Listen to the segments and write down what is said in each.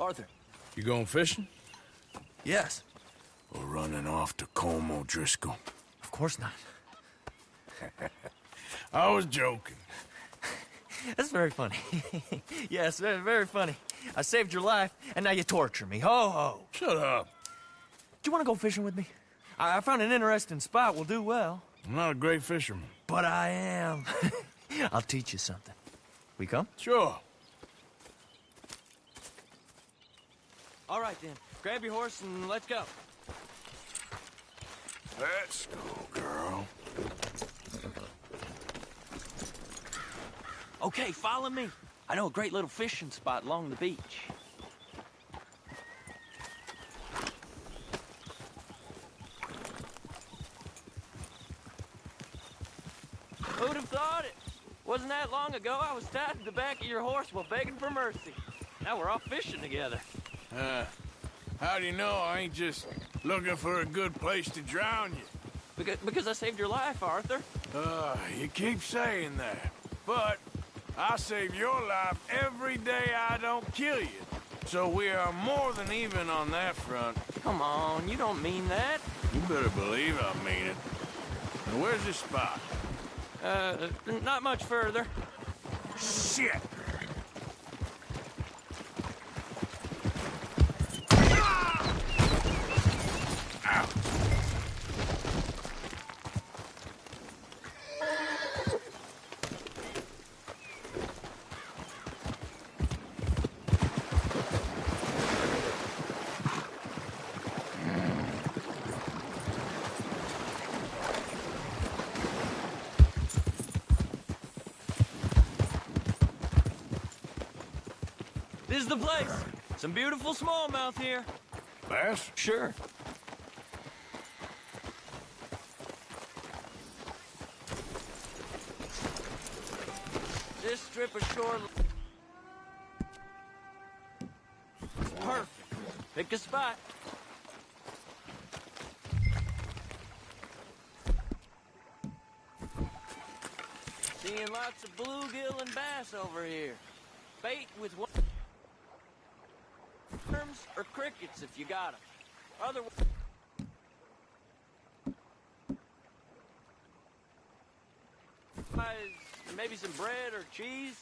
Arthur. You going fishing? Yes. Or running off to Colm O'Driscoll? Of course not. I was joking. That's very funny. Yes, very, very funny. I saved your life, and now you torture me. Ho, ho. Shut up. Do you want to go fishing with me? I found an interesting spot. We'll do well. I'm not a great fisherman. But I am. I'll teach you something. We come? Sure. All right, then. Grab your horse and let's go. Let's go, girl. Okay, follow me. I know a great little fishing spot along the beach. Who'd have thought it? Wasn't that long ago I was tied to the back of your horse while begging for mercy. Now we're off fishing together. How do you know I ain't just looking for a good place to drown you? Because I saved your life, Arthur. You keep saying that. But I save your life every day I don't kill you. So we are more than even on that front. Come on, you don't mean that. You better believe I mean it. Now, where's this spot? Not much further. Shit! Ow. This is the place. Some beautiful smallmouth here. Bass? Sure. This strip of shore... Perfect. Pick a spot. Seeing lots of bluegill and bass over here. Bait with worms or crickets if you got them. Otherwise... maybe some bread or cheese?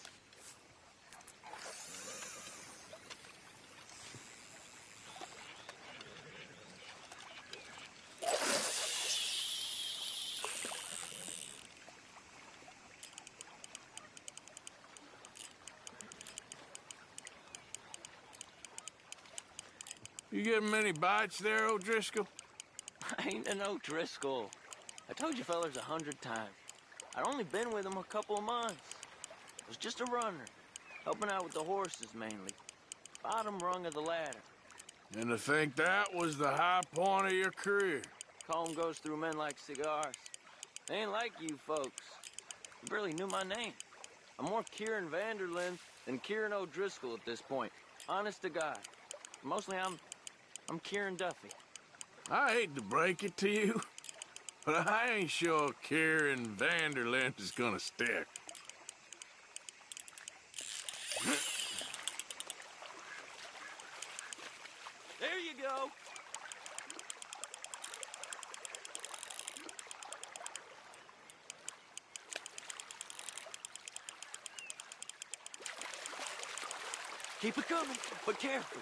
You getting many bites there, O'Driscoll? I ain't an O'Driscoll. I told you fellers 100 times. I'd only been with him a couple of months. I was just a runner, helping out with the horses mainly. Bottom rung of the ladder. And to think that was the high point of your career. Colm goes through men like cigars. They ain't like you folks. You barely knew my name. I'm more Kieran Vanderlyn than Kieran O'Driscoll at this point. Honest to God. Mostly I'm Kieran Duffy. I hate to break it to you, but I ain't sure Kieran Vanderlyn is gonna stick. There you go. Keep it coming, but careful.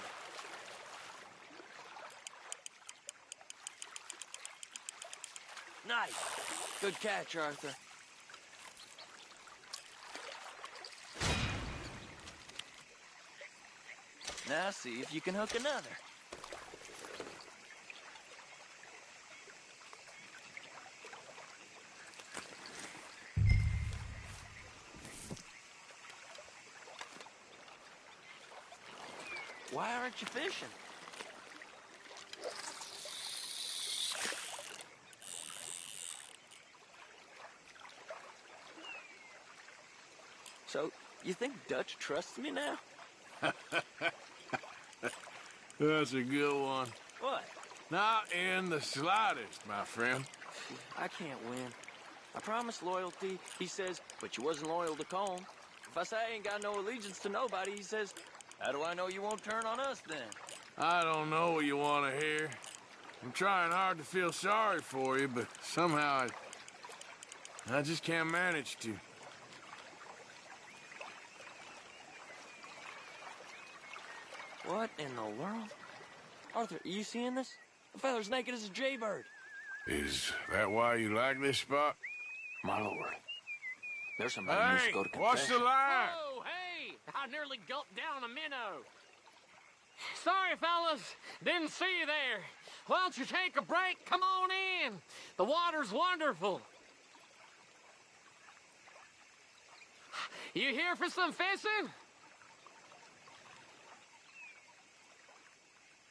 Nice. Good catch, Arthur. Now see if you can hook another. Why aren't you fishing? So, you think Dutch trusts me now? That's a good one. What? Not in the slightest, my friend. I can't win. I promised loyalty, he says, but you wasn't loyal to Colm. If I say I ain't got no allegiance to nobody, he says, How do I know you won't turn on us, then? I don't know what you want to hear. I'm trying hard to feel sorry for you, but somehow I just can't manage to. What in the world? Arthur, are you seeing this? The fella's naked as a jaybird. Is that why you like this spot? My lord. There's somebody who needs Hey, to go to what's the confession. line? Oh, hey! I nearly gulped down a minnow. Sorry, fellas. Didn't see you there. Why don't you take a break? Come on in. The water's wonderful. You here for some fishing?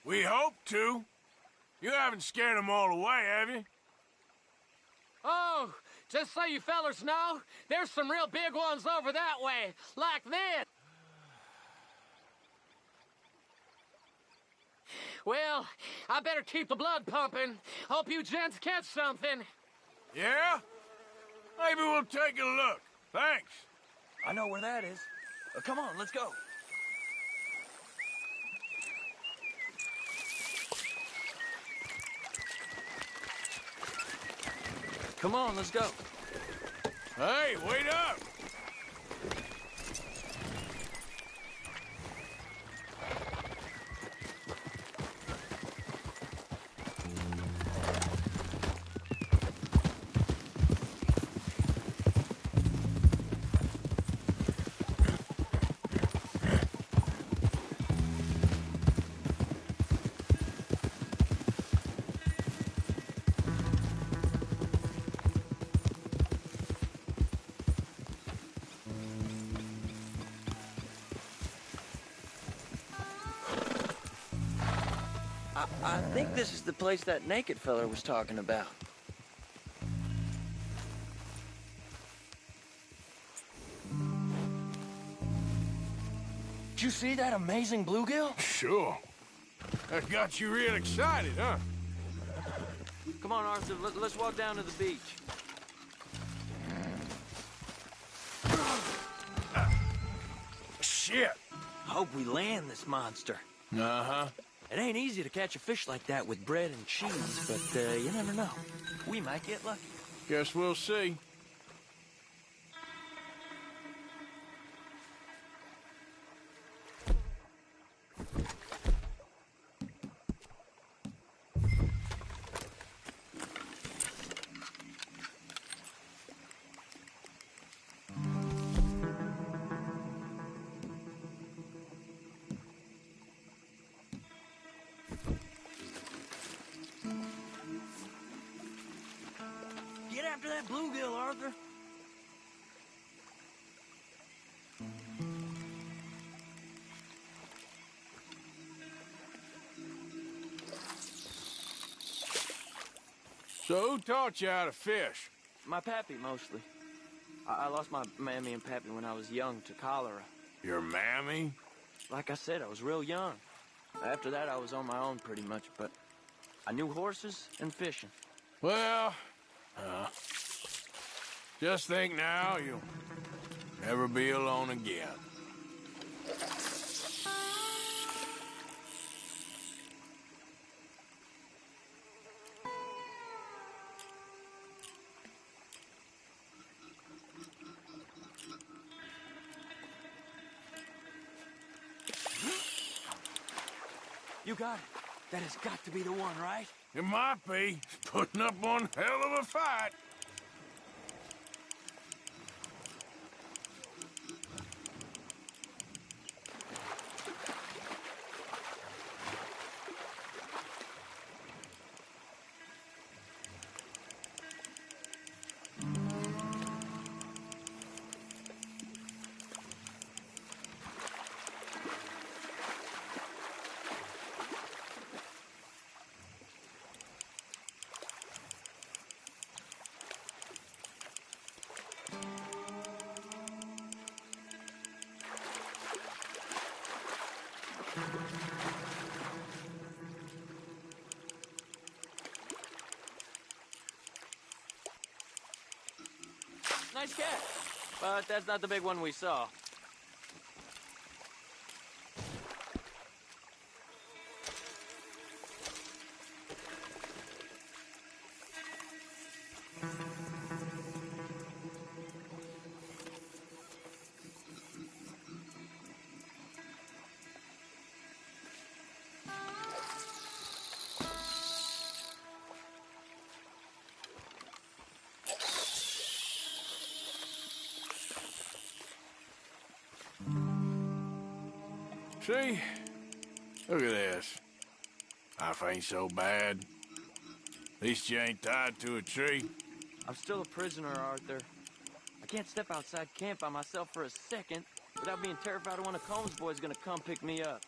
We hope to. You haven't scared them all away, have you? Oh, just so you fellers know, there's some real big ones over that way, like this. Well, I better keep the blood pumping. Hope you gents catch something. Yeah? Maybe we'll take a look. Thanks. I know where that is. Come on, let's go. Come on, let's go. Hey, wait up! I think this is the place that naked fella was talking about. Did you see that amazing bluegill? Sure. That got you real excited, huh? Come on, Arthur, let's walk down to the beach. Shit! Hope we land this monster. Uh-huh. It ain't easy to catch a fish like that with bread and cheese, but you never know. We might get lucky. Guess we'll see. Get after that bluegill, Arthur. So who taught you how to fish? My pappy, mostly. I lost my mammy and pappy when I was young to cholera. Your mammy? Like I said, I was real young. After that, I was on my own pretty much, but I knew horses and fishing. Well, just think now you'll never be alone again. You got it. That has got to be the one, right? It might be. It's putting up one hell of a fight. Nice catch. But that's not the big one we saw. See? Look at this. Life ain't so bad. At least you ain't tied to a tree. I'm still a prisoner, Arthur. I can't step outside camp by myself for a second without being terrified of one of Combs' boys gonna come pick me up.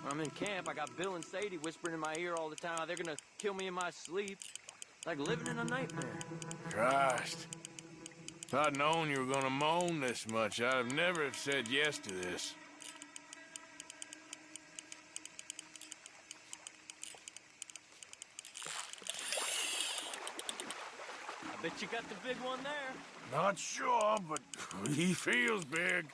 When I'm in camp, I got Bill and Sadie whispering in my ear all the time how they're gonna kill me in my sleep. Like living in a nightmare. Christ. If I'd known you were gonna moan this much, I'd have never have said yes to this. I bet you got the big one there. Not sure, but he feels big.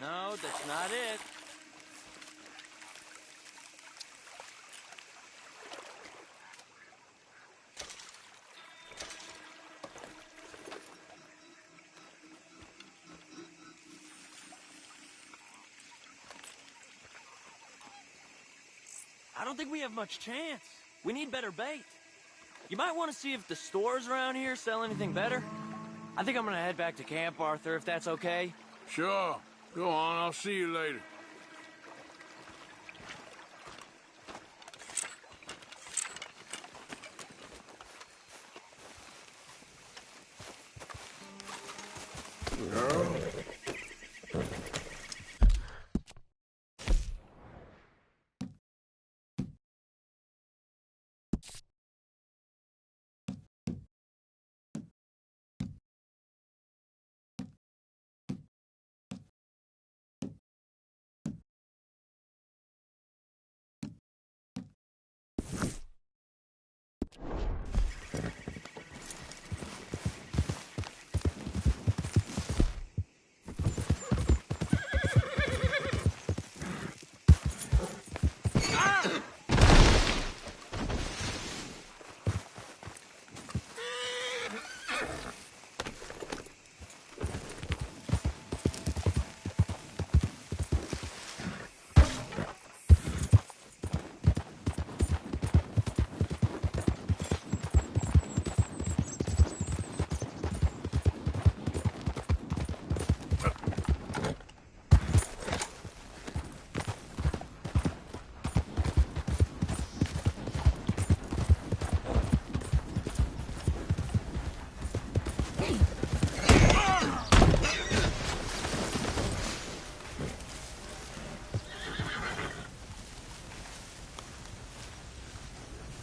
No, that's not it. I don't think we have much chance. We need better bait. You might want to see if the stores around here sell anything better. I think I'm gonna head back to camp, Arthur, if that's okay. Sure. Go on, I'll see you later. Girl.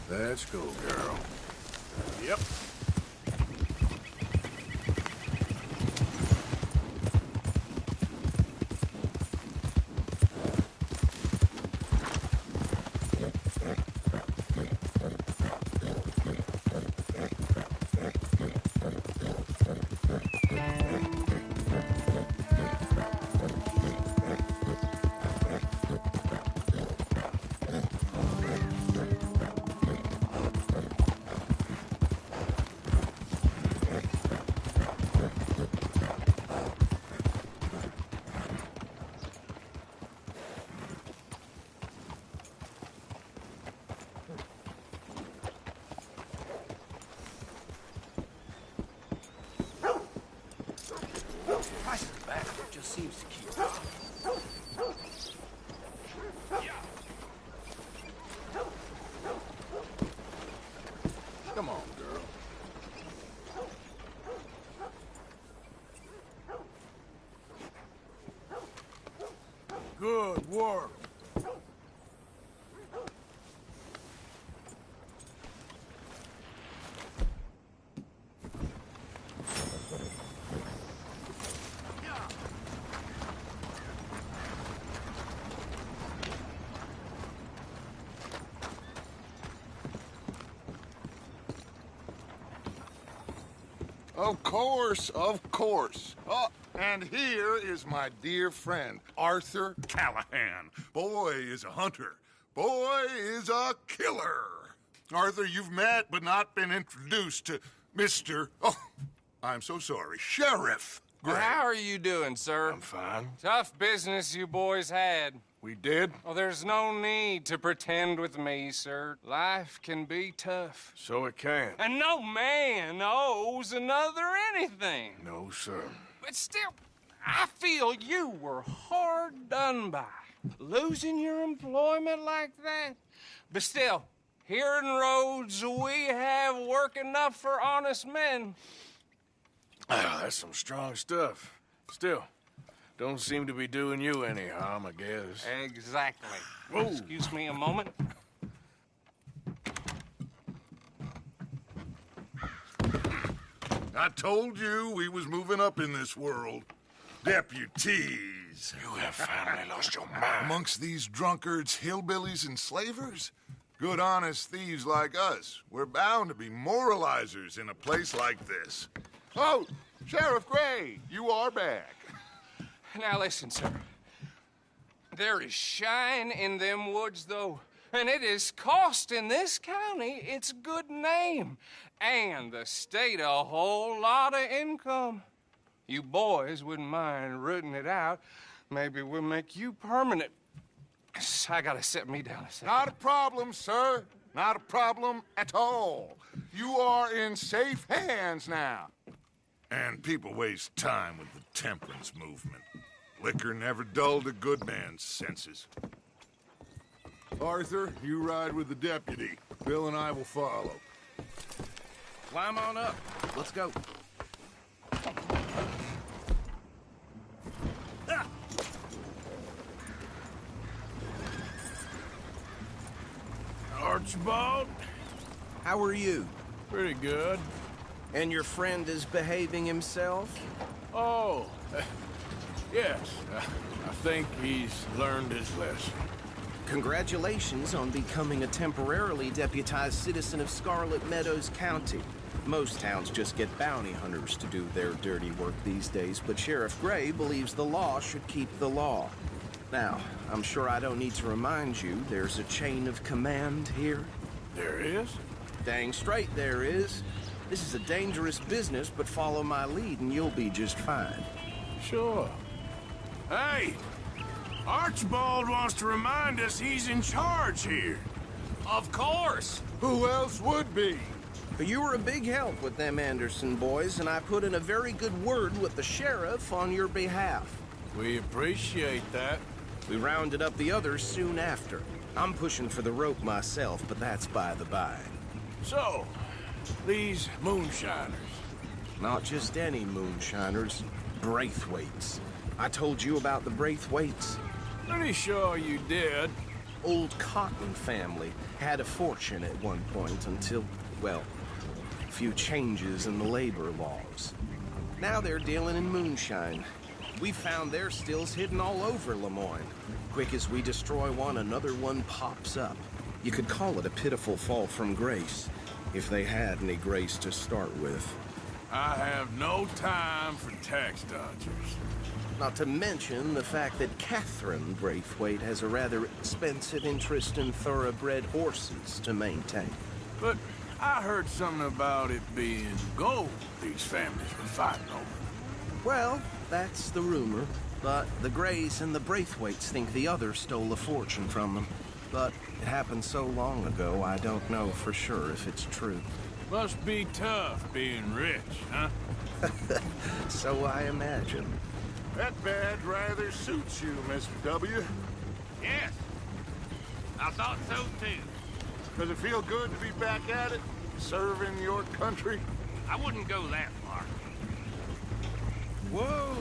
Let's go, girl. Yep. Just seems to keep up. Come on, girl. Of course, of course. Oh, and here is my dear friend, Arthur Callahan. Boy is a hunter. Boy is a killer. Arthur, you've met but not been introduced to Mr. Oh, I'm so sorry, Sheriff Gray. How are you doing, sir? I'm fine. Tough business you boys had. We did? Well, there's no need to pretend with me, sir. Life can be tough. So it can. And no man owes another anything. No, sir. But still, I feel you were hard done by. Losing your employment like that. But still, here in Rhodes, we have work enough for honest men. Ah, that's some strong stuff. Still, don't seem to be doing you any harm, I guess. Exactly. Whoa. Excuse me a moment. I told you we was moving up in this world. Deputies. You have finally lost your mind. Amongst these drunkards, hillbillies, and slavers? Good, honest thieves like us. We're bound to be moralizers in a place like this. Oh, Sheriff Gray, you are back. Now listen, sir. There is shine in them woods, though. And it is costing this county its good name. And the state a whole lot of income. You boys wouldn't mind rooting it out. Maybe we'll make you permanent. I gotta sit me down a second. Not a problem, sir. Not a problem at all. You are in safe hands now. And people waste time with the temperance movement. Liquor never dulled a good man's senses. Arthur, you ride with the deputy. Bill and I will follow. Climb on up. Let's go. Archibald? How are you? Pretty good. And your friend is behaving himself? Oh, yes. I think he's learned his lesson. Congratulations on becoming a temporarily deputized citizen of Scarlet Meadows County. Most towns just get bounty hunters to do their dirty work these days, but Sheriff Gray believes the law should keep the law. Now, I'm sure I don't need to remind you there's a chain of command here. There is? Dang straight there is. This is a dangerous business, but follow my lead and you'll be just fine. Sure. Hey! Archibald wants to remind us he's in charge here. Of course. Who else would be? But you were a big help with them Anderson boys, and I put in a very good word with the sheriff on your behalf. We appreciate that. We rounded up the others soon after. I'm pushing for the rope myself, but that's by the by. So, these moonshiners. Not just any moonshiners, Braithwaites. I told you about the Braithwaites? Pretty sure you did. Old Cotton family had a fortune at one point until, well, a few changes in the labor laws. Now they're dealing in moonshine. We found their stills hidden all over Lemoyne. Quick as we destroy one, another one pops up. You could call it a pitiful fall from grace, if they had any grace to start with. I have no time for tax dodgers. Not to mention the fact that Catherine Braithwaite has a rather expensive interest in thoroughbred horses to maintain. But I heard something about it being gold these families were fighting over. Well, that's the rumor. But the Grays and the Braithwaites think the other stole a fortune from them. But it happened so long ago, I don't know for sure if it's true. Must be tough being rich, huh? So I imagine. That badge rather suits you, Mr. W. Yes. I thought so, too. Does it feel good to be back at it? Serving your country? I wouldn't go that far. Whoa!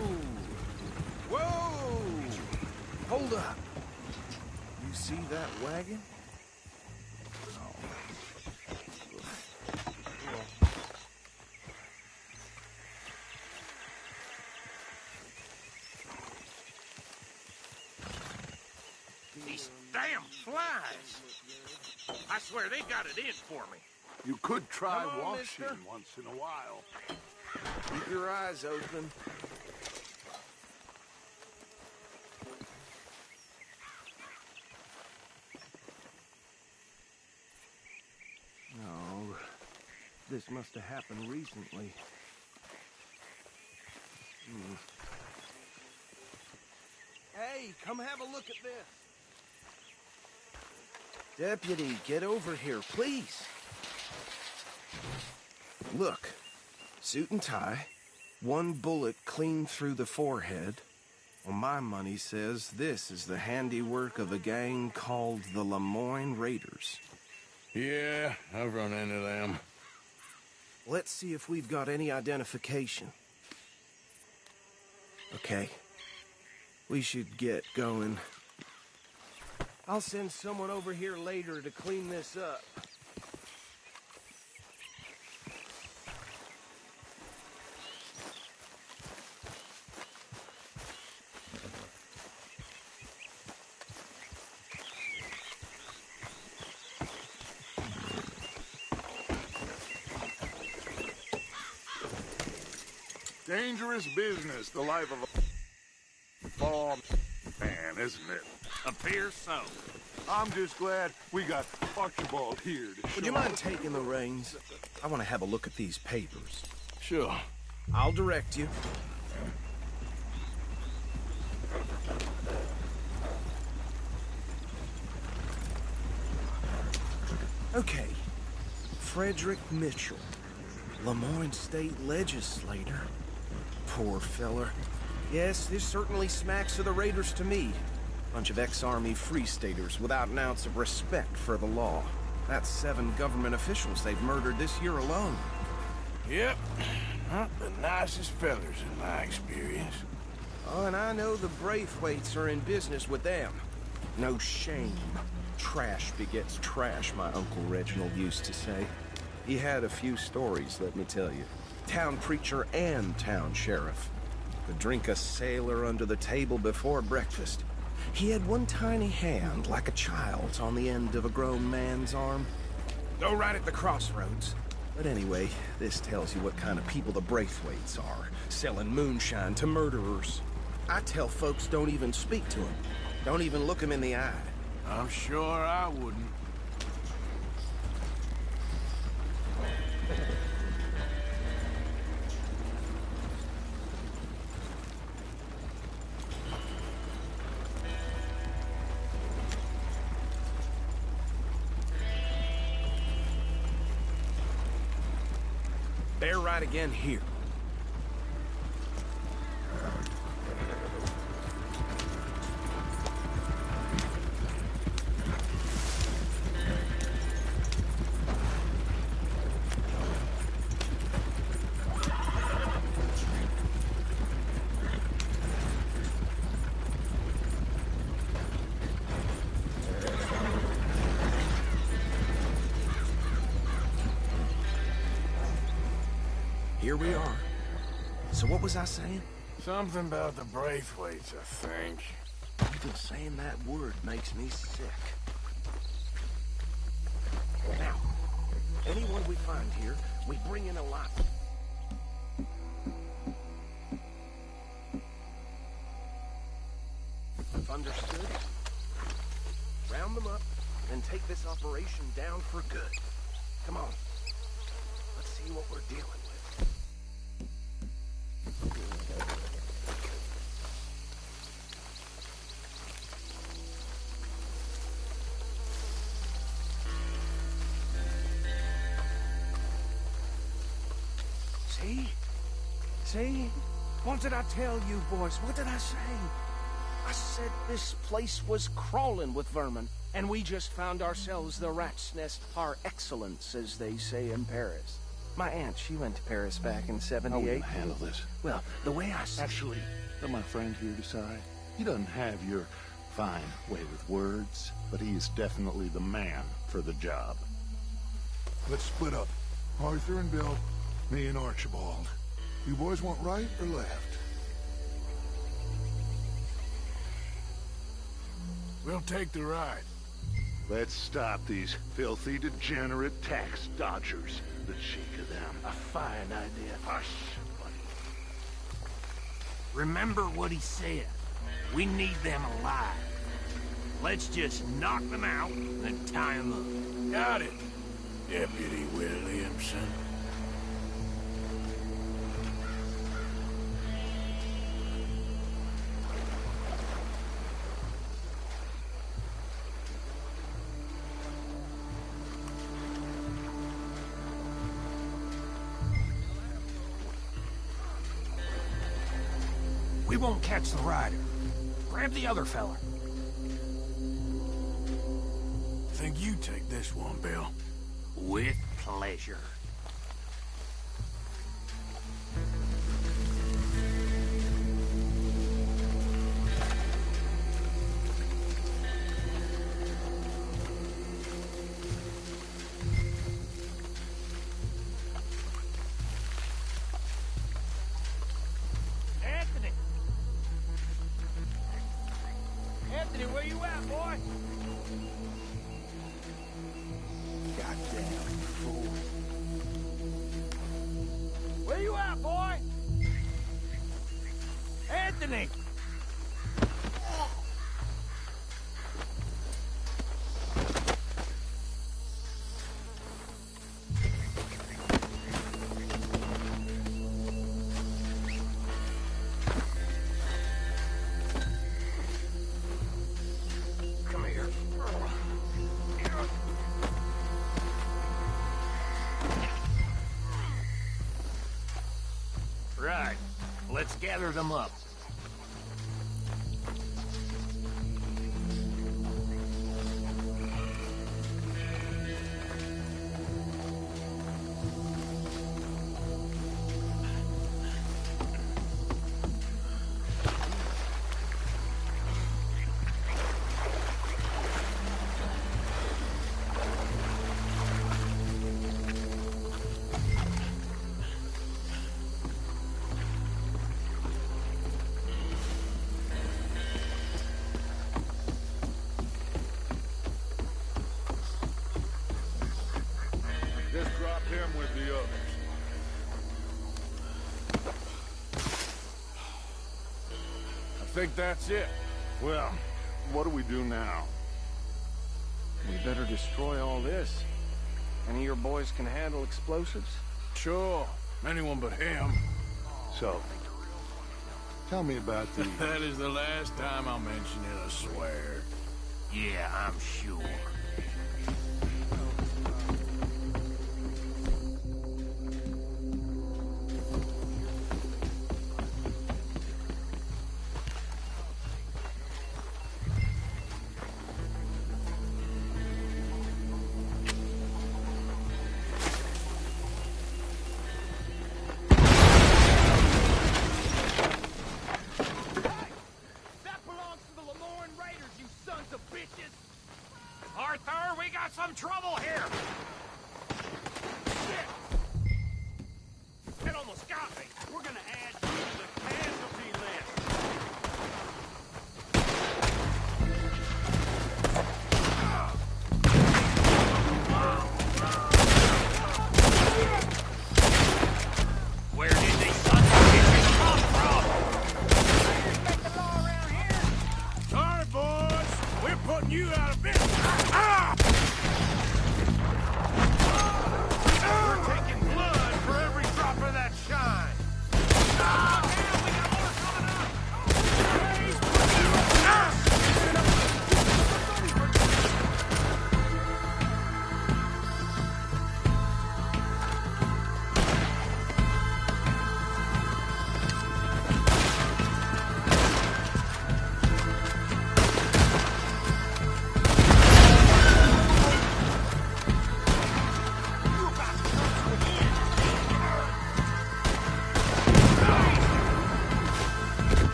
Whoa! Hold up. You see that wagon? These damn flies. I swear they got it in for me. You could try Come on, washing mister. once in a while. Keep your eyes open. No, this must have happened recently. Hey, come have a look at this. Deputy, get over here, please. Look, suit and tie, one bullet clean through the forehead. Well, my money says this is the handiwork of a gang called the Lemoyne Raiders. Yeah, I've run into them. Let's see if we've got any identification. Okay. We should get going. I'll send someone over here later to clean this up. Dangerous business, the life of a farm man, isn't it? Appears so. I'm just glad we got Archibald here to show Would you mind taking the reins? I want to have a look at these papers. Sure. I'll direct you. Okay. Frederick Mitchell, Lemoyne State Legislator. Poor feller. Yes, this certainly smacks of the Raiders to me. Bunch of ex-Army Free Staters without an ounce of respect for the law. That's 7 government officials they've murdered this year alone. Yep. Not the nicest fellers in my experience. Oh, and I know the Braithwaites are in business with them. No shame. Trash begets trash, my Uncle Reginald used to say. He had a few stories, let me tell you. Town preacher and town sheriff. Could drink a sailor under the table before breakfast. He had one tiny hand, like a child's, on the end of a grown man's arm. Though right at the crossroads. But anyway, this tells you what kind of people the Braithwaites are, selling moonshine to murderers. I tell folks don't even speak to them. Don't even look them in the eye. I'm sure I wouldn't. Bear right again here. Here we are. So what was I saying? Something about the Braithwaites, I think. Even saying that word makes me sick. Now, anyone we find here, we bring in alive. If understood, round them up and take this operation down for good. Come on. Let's see what we're dealing with. See? What did I tell you, boys? What did I say? I said this place was crawling with vermin, and we just found ourselves the rat's nest par excellence, as they say in Paris. My aunt, she went to Paris back in '78. How are we gonna handle this? Well, the way I see Actually, let my friend here decide. He doesn't have your fine way with words, but he is definitely the man for the job. Let's split up. Arthur and Bill, me and Archibald. You boys want right or left? We'll take the ride. Let's stop these filthy, degenerate tax dodgers. The cheek of them. A fine idea. Hush, buddy. Remember what he said. We need them alive. Let's just knock them out and tie them up. Got it, Deputy Williamson. We won't catch the rider. Grab the other fella. Think you take this one, Bill? With pleasure. Anthony! Anthony, where you at, boy? Goddamn fool. Where you at, boy? Anthony! Come here. Right. Let's gather them up. Just drop him with the others. I think that's it. Well, what do we do now? We better destroy all this. Any of your boys can handle explosives? Sure. Anyone but him. So, tell me about the... That is the last time I'll mention it, I swear. Yeah, I'm sure. Arthur, we got some trouble here! Shit! That almost got me! We're gonna add you to the casualty list! Where did these sons of bitches come from? Respect the law around here! Sorry, boys. We're putting you out of business.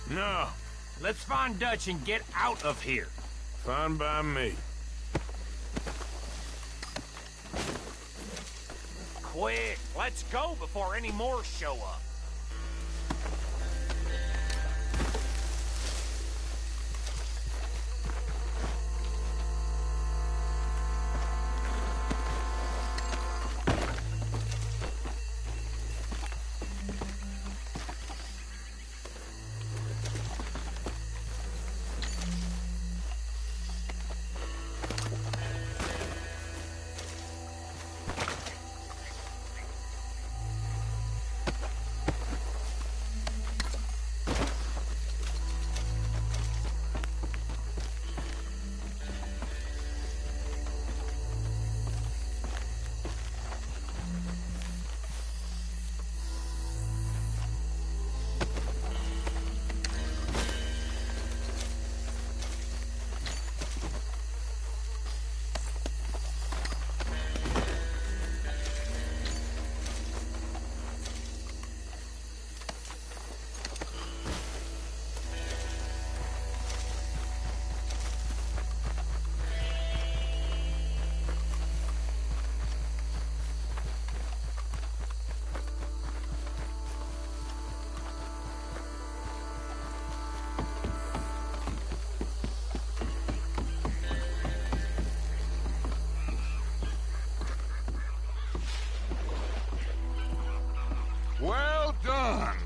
No. Let's find Dutch and get out of here. Fine by me. Quick, let's go before any more show up. Well done.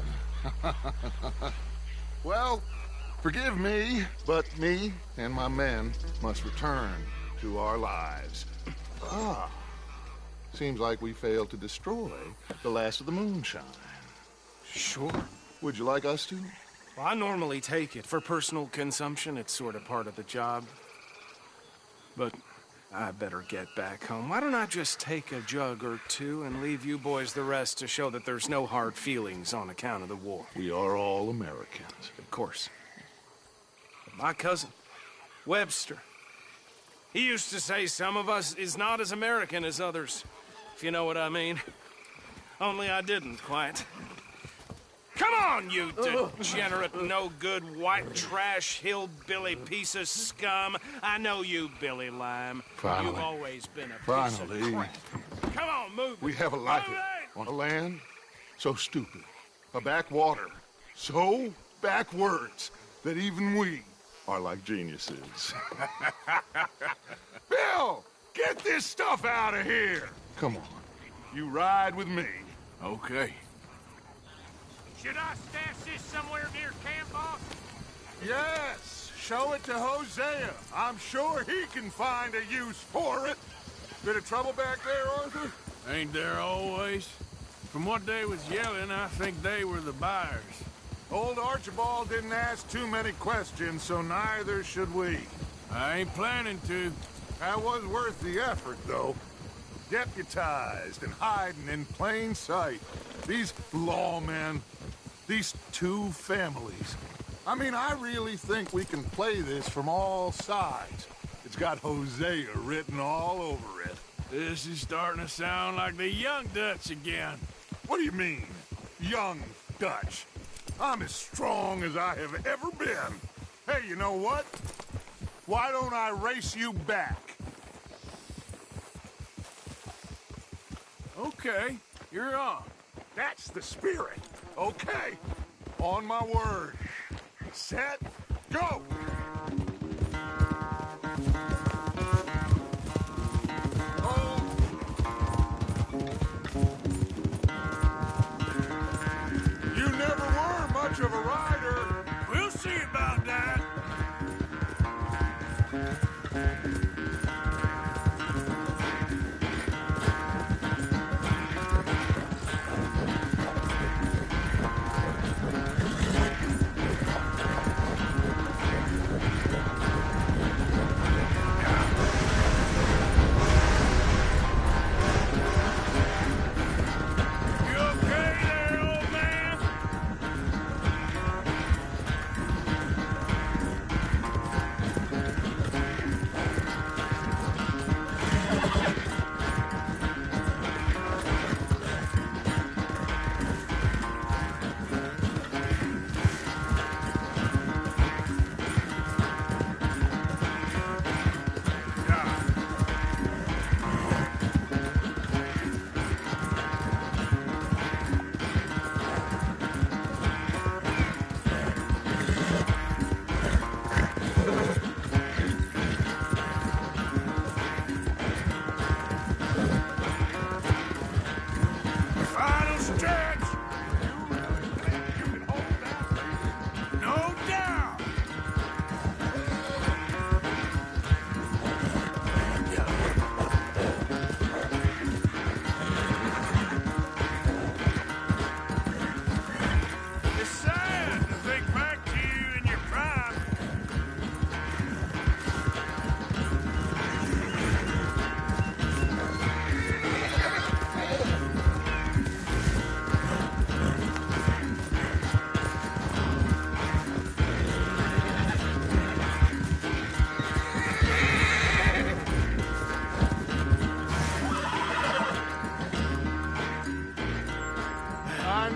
Well, forgive me, but me and my men must return to our lives. Ah, seems like we failed to destroy the last of the moonshine. Sure. Would you like us to? Well, I normally take it for personal consumption. It's sort of part of the job. But I better get back home. Why don't I just take a jug or two and leave you boys the rest to show that there's no hard feelings on account of the war? We are all Americans. Of course. But my cousin, Webster, he used to say some of us is not as American as others, if you know what I mean. Only I didn't quite. Come on, you degenerate, no-good, white trash, hillbilly piece of scum. I know you, Billy Lime. Finally. You've always been a piece Finally. of crap. Come on, move We it. have a life Move it! on a land so stupid, a backwater so backwards that even we are like geniuses. Bill, get this stuff out of here. Come on, you ride with me. Okay. Should I stash this somewhere near camp, boss? Yes, show it to Hosea. I'm sure he can find a use for it. Bit of trouble back there, Arthur? Ain't there always? From what they was yelling, I think they were the buyers. Old Archibald didn't ask too many questions, so neither should we. I ain't planning to. That was worth the effort, though. Deputized and hiding in plain sight. These lawmen, these two families. I mean, I really think we can play this from all sides. It's got Hosea written all over it. This is starting to sound like the young Dutch again. What do you mean, young Dutch? I'm as strong as I have ever been. Hey, you know what? Why don't I race you back? Okay, you're on. That's the spirit. Okay. On my word. Set, go! Oh. You never were much of a rider. We'll see about that.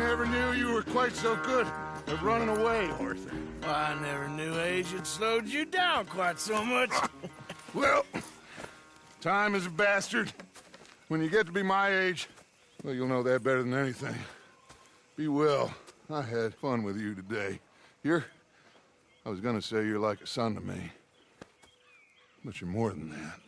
never knew you were quite so good at running away, Arthur. I never knew age had slowed you down quite so much. Well, time is a bastard. When you get to be my age, well, you'll know that better than anything. Be well. I had fun with you today. I was gonna say you're like a son to me. But you're more than that.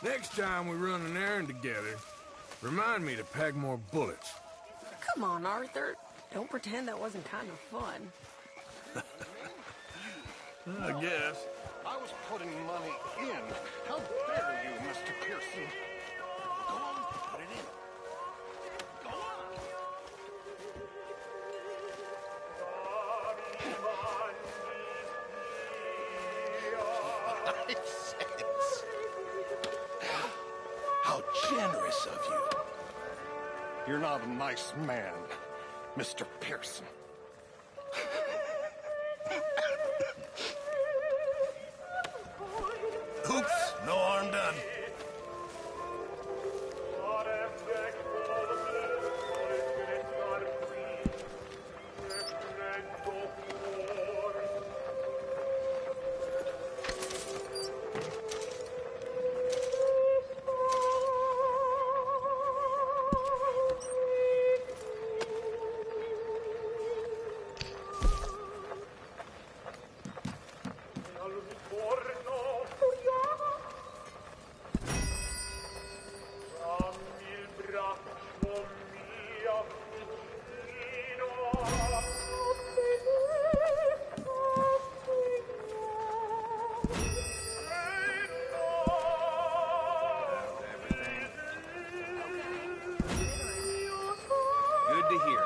Next time we run an errand together, remind me to pack more bullets. Come on, Arthur. Don't pretend that wasn't kind of fun. I guess. I was putting money in. How dare you, Mr. Pearson? Go on, put it in. Go on. How generous of you. You're not a nice man, Mr. Pearson. Oops, no harm done. Good to hear.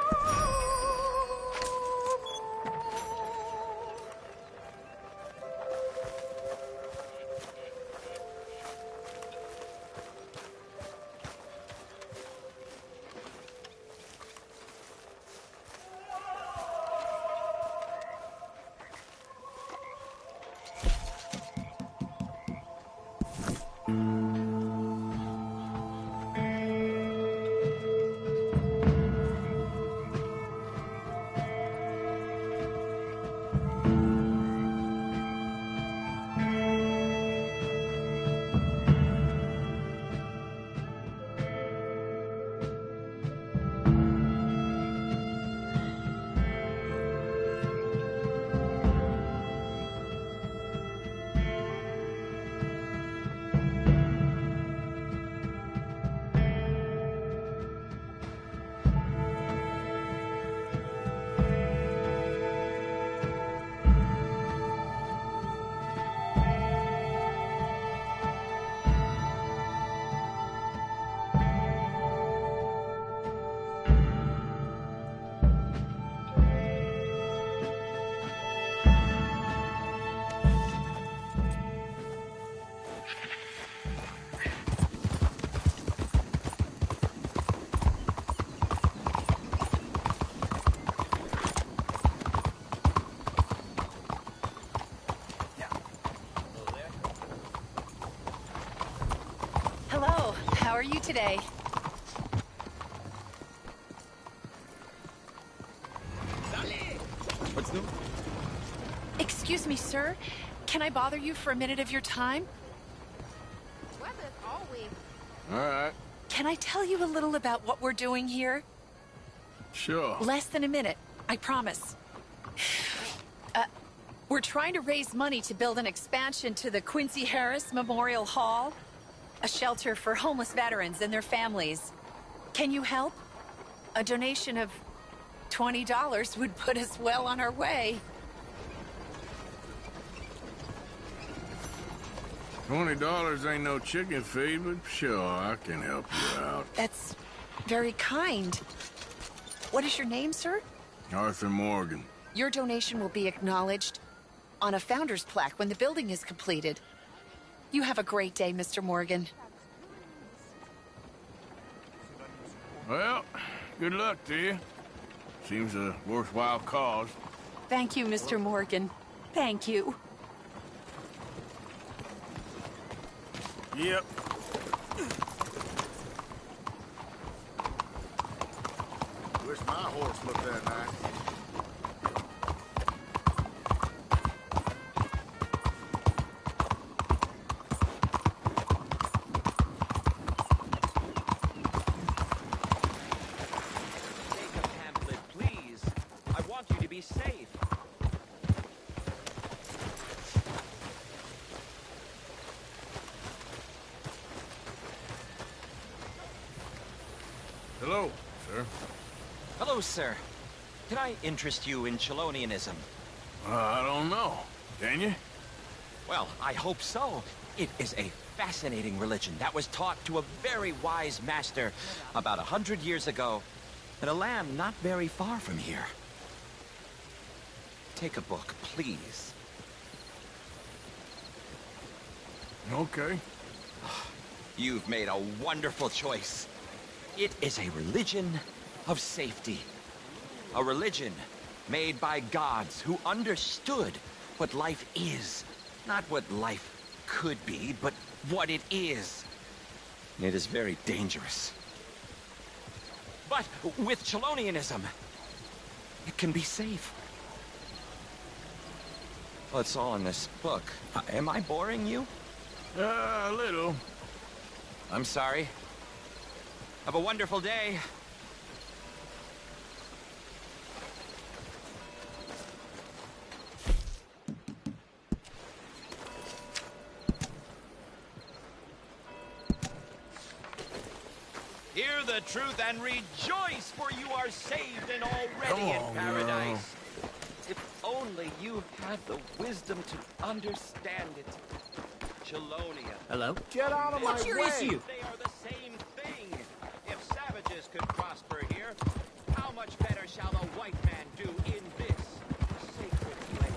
Hello, how are you today? What's Excuse me, sir. Can I bother you for a minute of your time? All right. Can I tell you a little about what we're doing here? Sure. Less than a minute, I promise. We're trying to raise money to build an expansion to the Quincy Harris Memorial Hall, a shelter for homeless veterans and their families. Can you help? A donation of $20 would put us well on our way. $20 ain't no chicken feed, but sure, I can help you out. That's very kind. What is your name, sir? Arthur Morgan. Your donation will be acknowledged on a founder's plaque when the building is completed. You have a great day, Mr. Morgan. Well, good luck to you. Seems a worthwhile cause. Thank you, Mr. Morgan. Thank you. Yep. Wish my horse looked that nice. Take a pamphlet, please. I want you to be safe. Hello, sir. Hello, sir. Can I interest you in Chelonianism? I don't know. Can you? Well, I hope so. It is a fascinating religion that was taught to a very wise master about 100 years ago in a land not very far from here. Take a book, please. Okay. You've made a wonderful choice. It is a religion of safety. A religion made by gods who understood what life is. Not what life could be, but what it is. And it is very dangerous. But with Chelonianism, it can be safe. Well, it's all in this book. Am I boring you? A little. I'm sorry. Have a wonderful day. Hear the truth and rejoice, for you are saved and already in paradise. If only you had the wisdom to understand it. Chelonia. Hello? Get out of my What's your way! issue? They are the same thing. If savages could prosper here, how much better shall the white man do in this sacred place?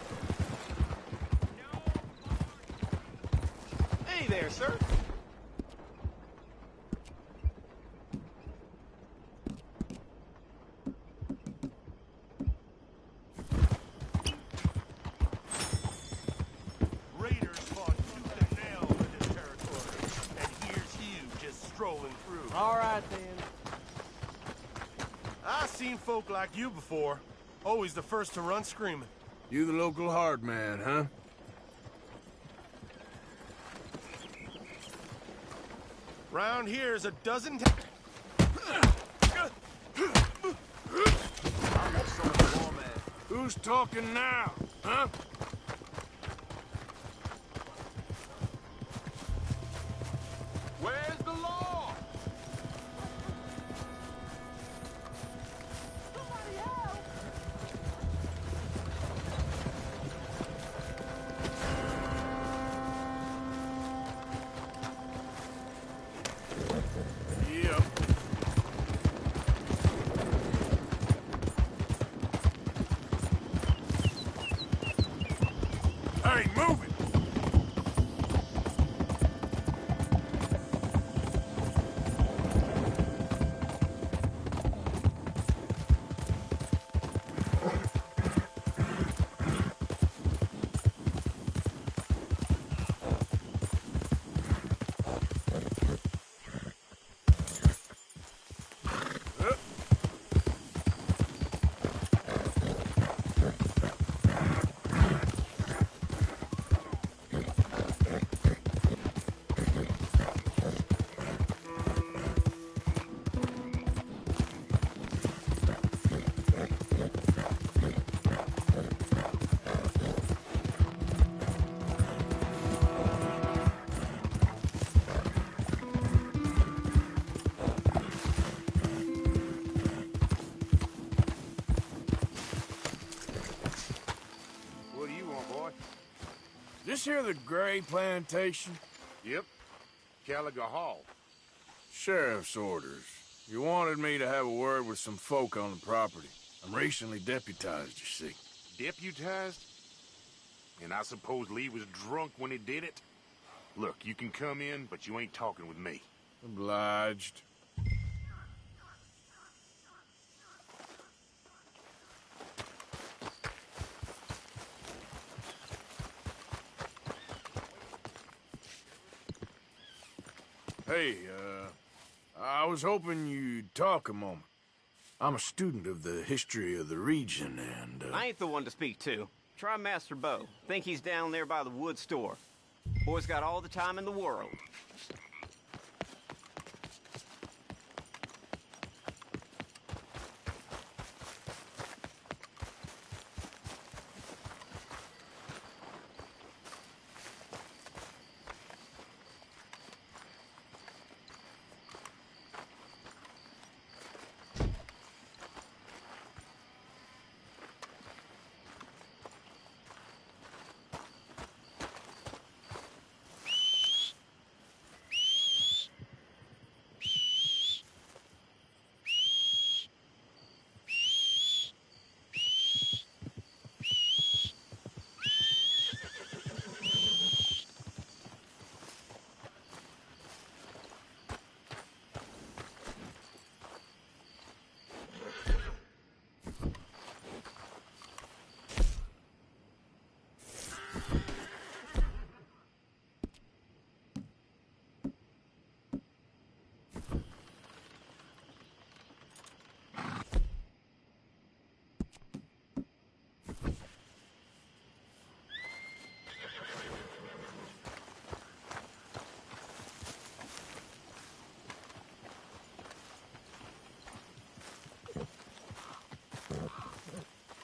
No. Hey there, sir. Raiders fought tooth and nail in this territory, and here's you just strolling through. All right, then. I've seen folk like you before. Always the first to run screaming. You the local hard man, huh? Round here's a dozen Who's talking now, huh? Where's the law? Yep. Hey, move it! This here the Gray Plantation? Yep. Gallagher Hall. Sheriff's orders. You wanted me to have a word with some folk on the property. I'm recently deputized, you see. Deputized? And I suppose Lee was drunk when he did it? Look, you can come in, but you ain't talking with me. Obliged. Hey, I was hoping you'd talk a moment. I'm a student of the history of the region, and, I ain't the one to speak to. Try Master Bo. Think he's down there by the wood store. Boy's got all the time in the world.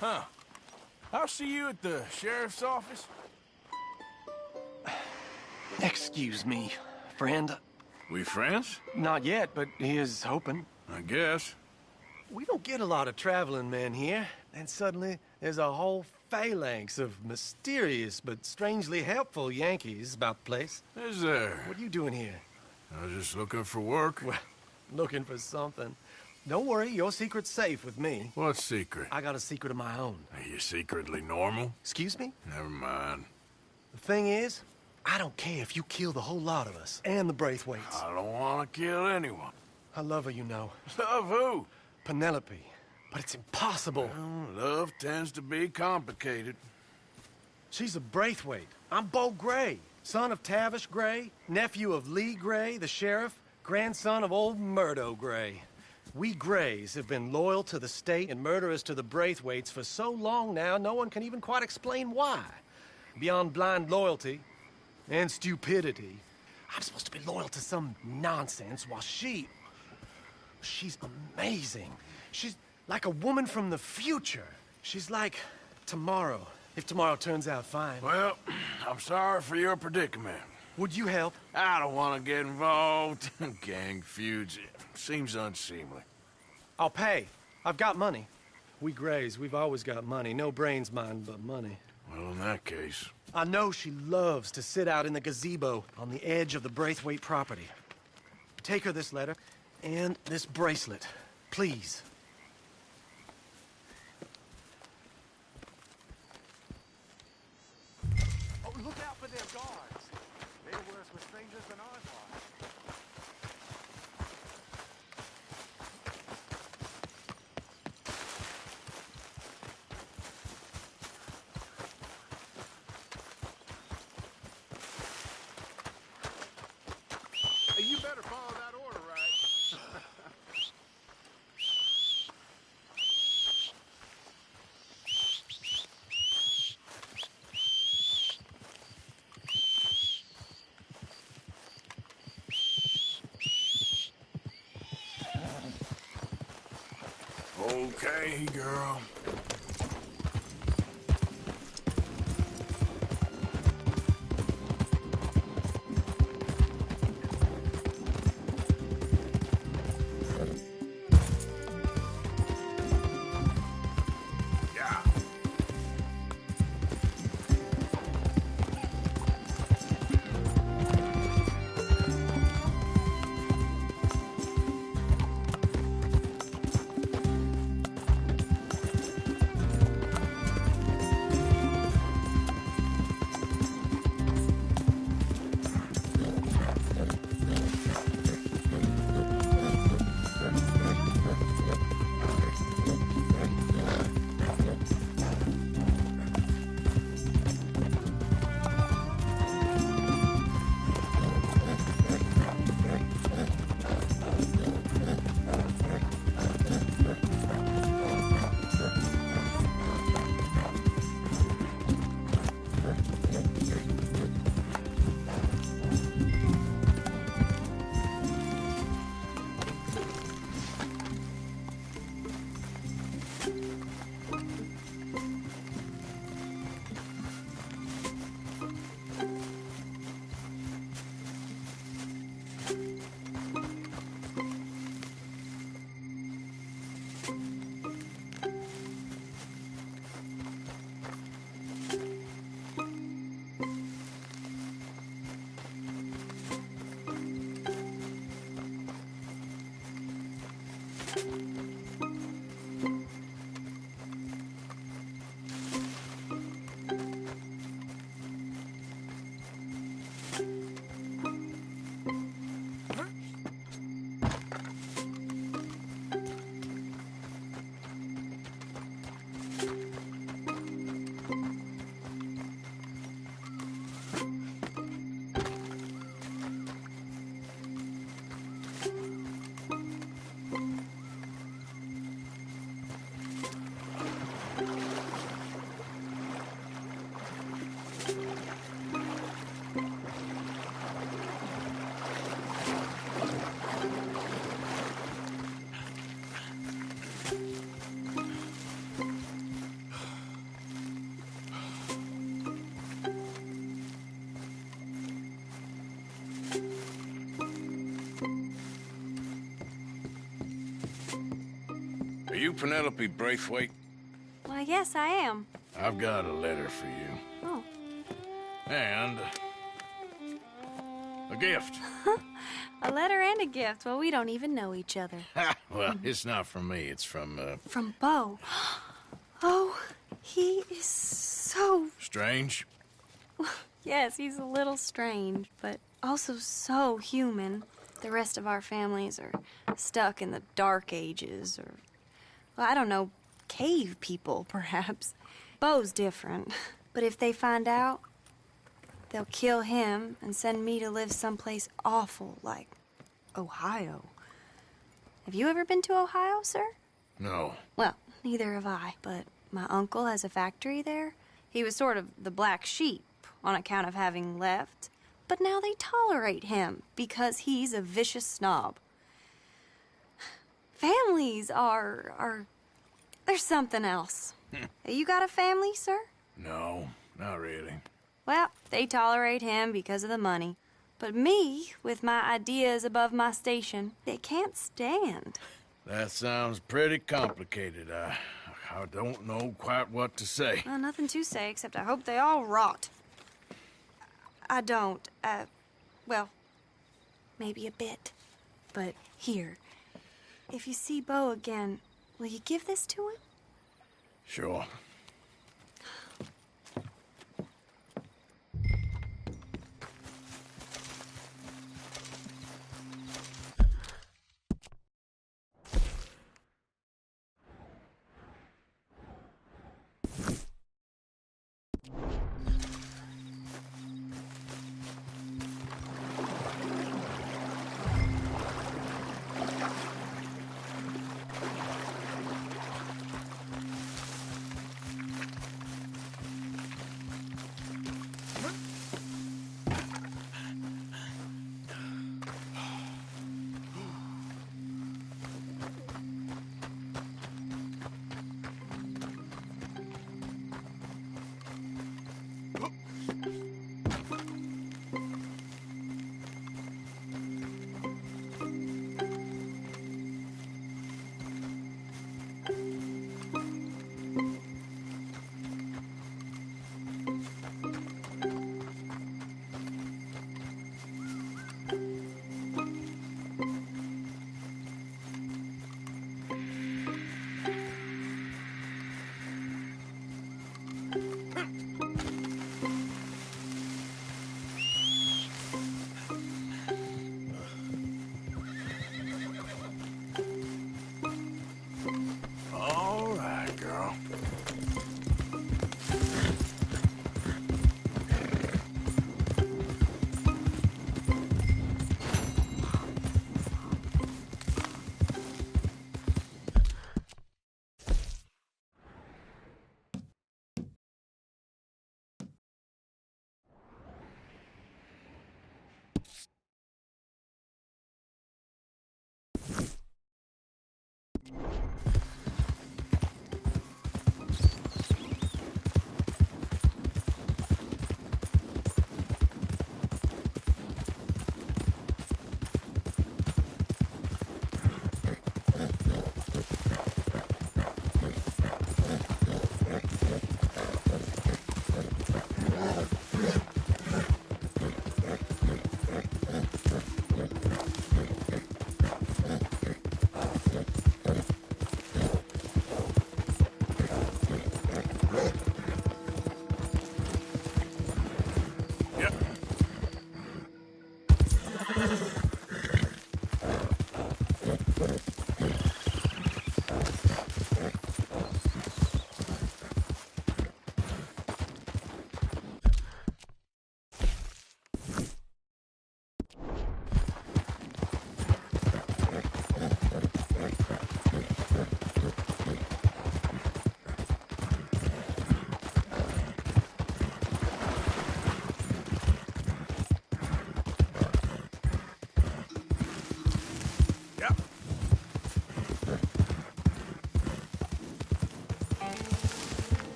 Huh. I'll see you at the sheriff's office. Excuse me, friend. We friends? Not yet, but he is hoping. I guess. We don't get a lot of traveling men here, and suddenly there's a whole phalanx of mysterious but strangely helpful Yankees about the place. Is there? What are you doing here? I was just looking for work. Well, looking for something. Don't worry, your secret's safe with me. What secret? I got a secret of my own. Are you secretly normal? Excuse me? Never mind. The thing is, I don't care if you kill the whole lot of us, and the Braithwaites. I don't want to kill anyone. I love her, you know. Love who? Penelope. But it's impossible. Well, love tends to be complicated. She's a Braithwaite. I'm Bo Gray, son of Tavish Gray, nephew of Lee Gray, the sheriff, grandson of old Murdo Gray. We Grays have been loyal to the state and murderous to the Braithwaites for so long now, no one can even quite explain why. Beyond blind loyalty and stupidity, I'm supposed to be loyal to some nonsense while she's amazing. She's like a woman from the future. She's like tomorrow, if tomorrow turns out fine. Well, I'm sorry for your predicament. Would you help? I don't want to get involved. Gang feuds. Seems unseemly. I'll pay. I've got money. We Grays, we've always got money. No brains, mind, but money. Well, in that case... I know she loves to sit out in the gazebo on the edge of the Braithwaite property. Take her this letter and this bracelet, please. Oh, look out for their guards. They're worse with strangers than ours are. You better follow that order, right? Okay, girl. you Penelope Braithwaite? Why, yes, I am. I've got a letter for you. Oh. And a gift. A letter and a gift. Well, we don't even know each other. Well, it's not from me. It's from, From Bo. Oh, he is so... Strange? Yes, he's a little strange, but also so human. The rest of our families are stuck in the Dark Ages, or, well, I don't know, cave people, perhaps. Bo's different. But if they find out, they'll kill him and send me to live someplace awful like Ohio. Have you ever been to Ohio, sir? No. Well, neither have I, but my uncle has a factory there. He was sort of the black sheep on account of having left, but now they tolerate him because he's a vicious snob. Families are there's something else. You got a family, sir? No, not really. Well, they tolerate him because of the money. But me, with my ideas above my station, they can't stand. That sounds pretty complicated. I don't know quite what to say. Well, nothing to say, except I hope they all rot. I don't, well, maybe a bit. But here, if you see Bo again, will you give this to him? Sure.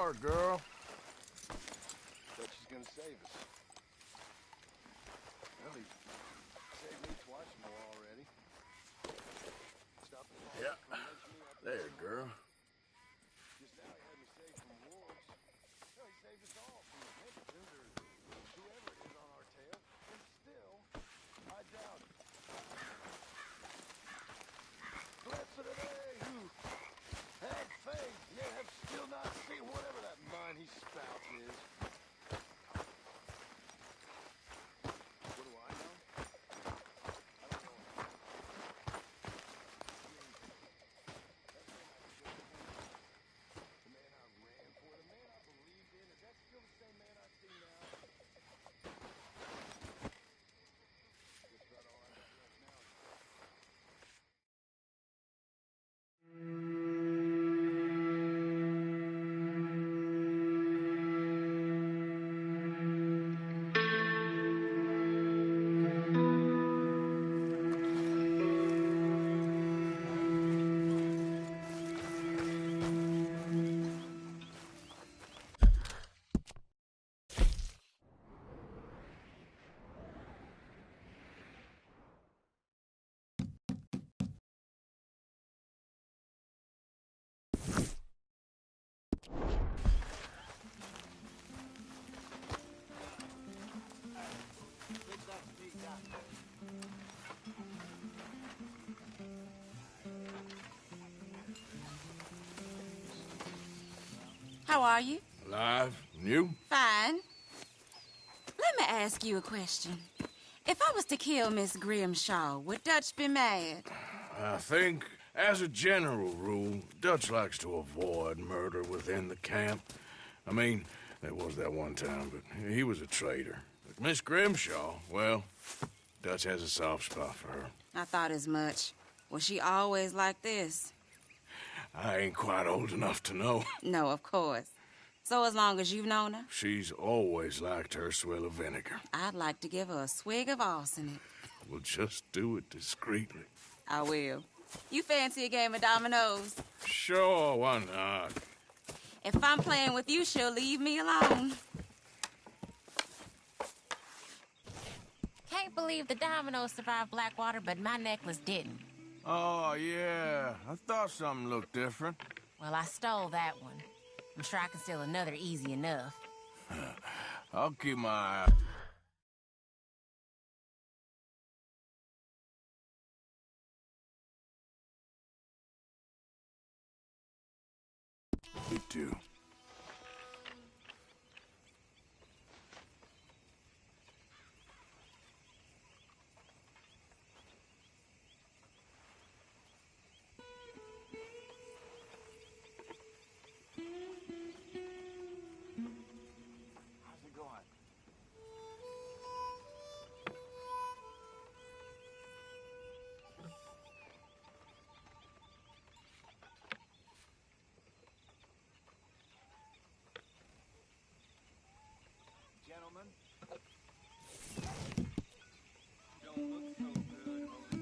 hard, girl. Bet she's gonna save us. Well, he saved me twice more already. Stop the car. Yeah. There, girl. Just now he had me saved from wolves. Well, he saved us all from the Pinkertons or whoever it is on our tail. And still, I doubt it. Blessed are they who have faith, yet have still not seen whatever that mind he spouts is. What do I know? I don't know. The man I ran for, the man I believed in, is that still the same man I see now? Just about all I got left now is How are you? Alive. And you? Fine. Let me ask you a question. If I was to kill Miss Grimshaw, would Dutch be mad? I think, as a general rule, Dutch likes to avoid murder within the camp. I mean, there was that one time, but he was a traitor. But Miss Grimshaw, well, Dutch has a soft spot for her. I thought as much. Was she always like this? I ain't quite old enough to know. No, of course. So as long as you've known her? She's always liked her swill of vinegar. I'd like to give her a swig of arsenic. We'll just do it discreetly. I will. You fancy a game of dominoes? Sure, why not? If I'm playing with you, she'll leave me alone. Can't believe the dominoes survived Blackwater, but my necklace didn't. Oh, yeah. I thought something looked different. Well, I stole that one. I'm sure I can steal another easy enough. I'll keep my eye. You too. Gentlemen, don't look so good over there.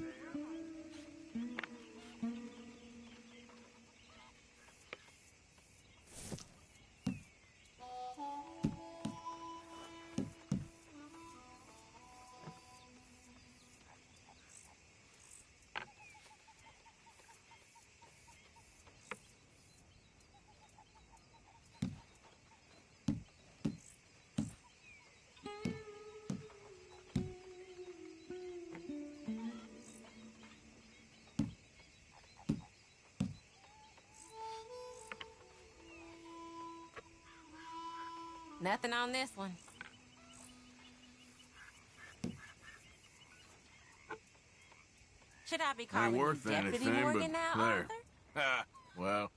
Nothing on this one. Should I be calling Ain't you worth Deputy anything, Morgan but now, there. Arthur? Ha, well.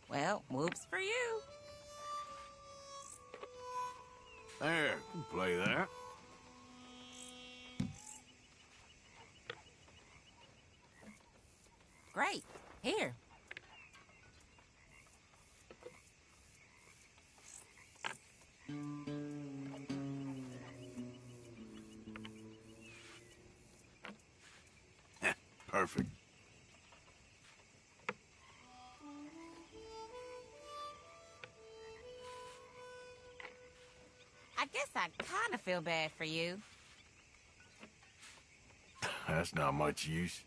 Well, whoops for you. There, you can play that. Great. Here. I guess I kind of feel bad for you. That's not much use.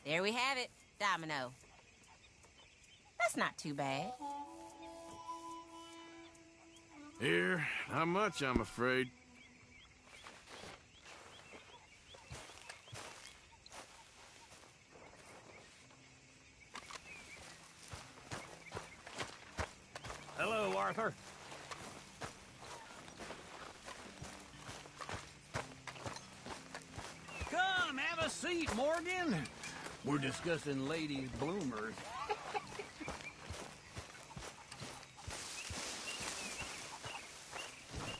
There we have it, Domino. That's not too bad. Here, not much, I'm afraid. Hello, Arthur. Come, have a seat, Morgan. We're discussing ladies' bloomers.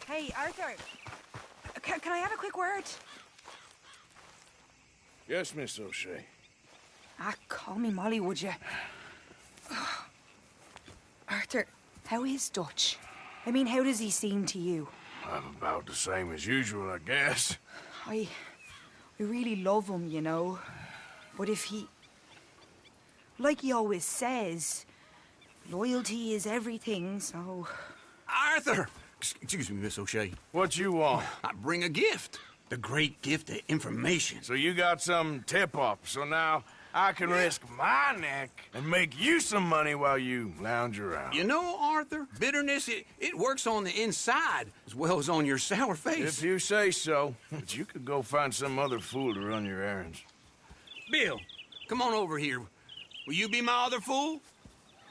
Hey, Arthur. Can I have a quick word? Yes, Miss O'Shea. Ah, call me Molly, would you? Arthur, how is Dutch? I mean, how does he seem to you? I'm about the same as usual, I guess. I really love him, you know. But if he... Like he always says, loyalty is everything, so... Arthur! Excuse me, Miss O'Shea. What you want? I bring a gift. The great gift of information. So you got some tip-off, so now I can risk my neck and make you some money while you lounge around. You know, Arthur, bitterness, it works on the inside as well as on your sour face. If you say so. But you could go find some other fool to run your errands. Bill, come on over here. Will you be my other fool?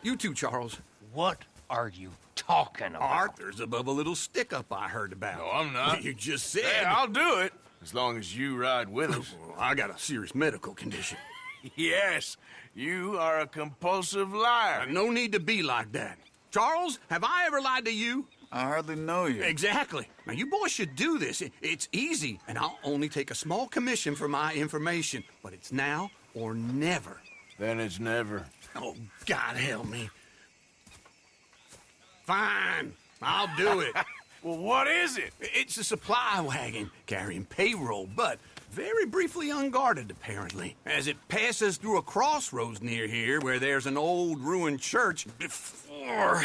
You too, Charles. What are you talking about? Arthur's above a little stick-up I heard about. No, I'm not. You just said... Hey, I'll do it, as long as you ride with us. I got a serious medical condition. Yes, you are a compulsive liar. No need to be like that. Charles, have I ever lied to you? I hardly know you. Exactly. Now, you boys should do this. It's easy, and I'll only take a small commission for my information. But it's now or never. Then it's never. Oh, God help me. Fine. I'll do it. Well, what is it? It's a supply wagon carrying payroll, but very briefly unguarded, apparently. As it passes through a crossroads near here where there's an old ruined church before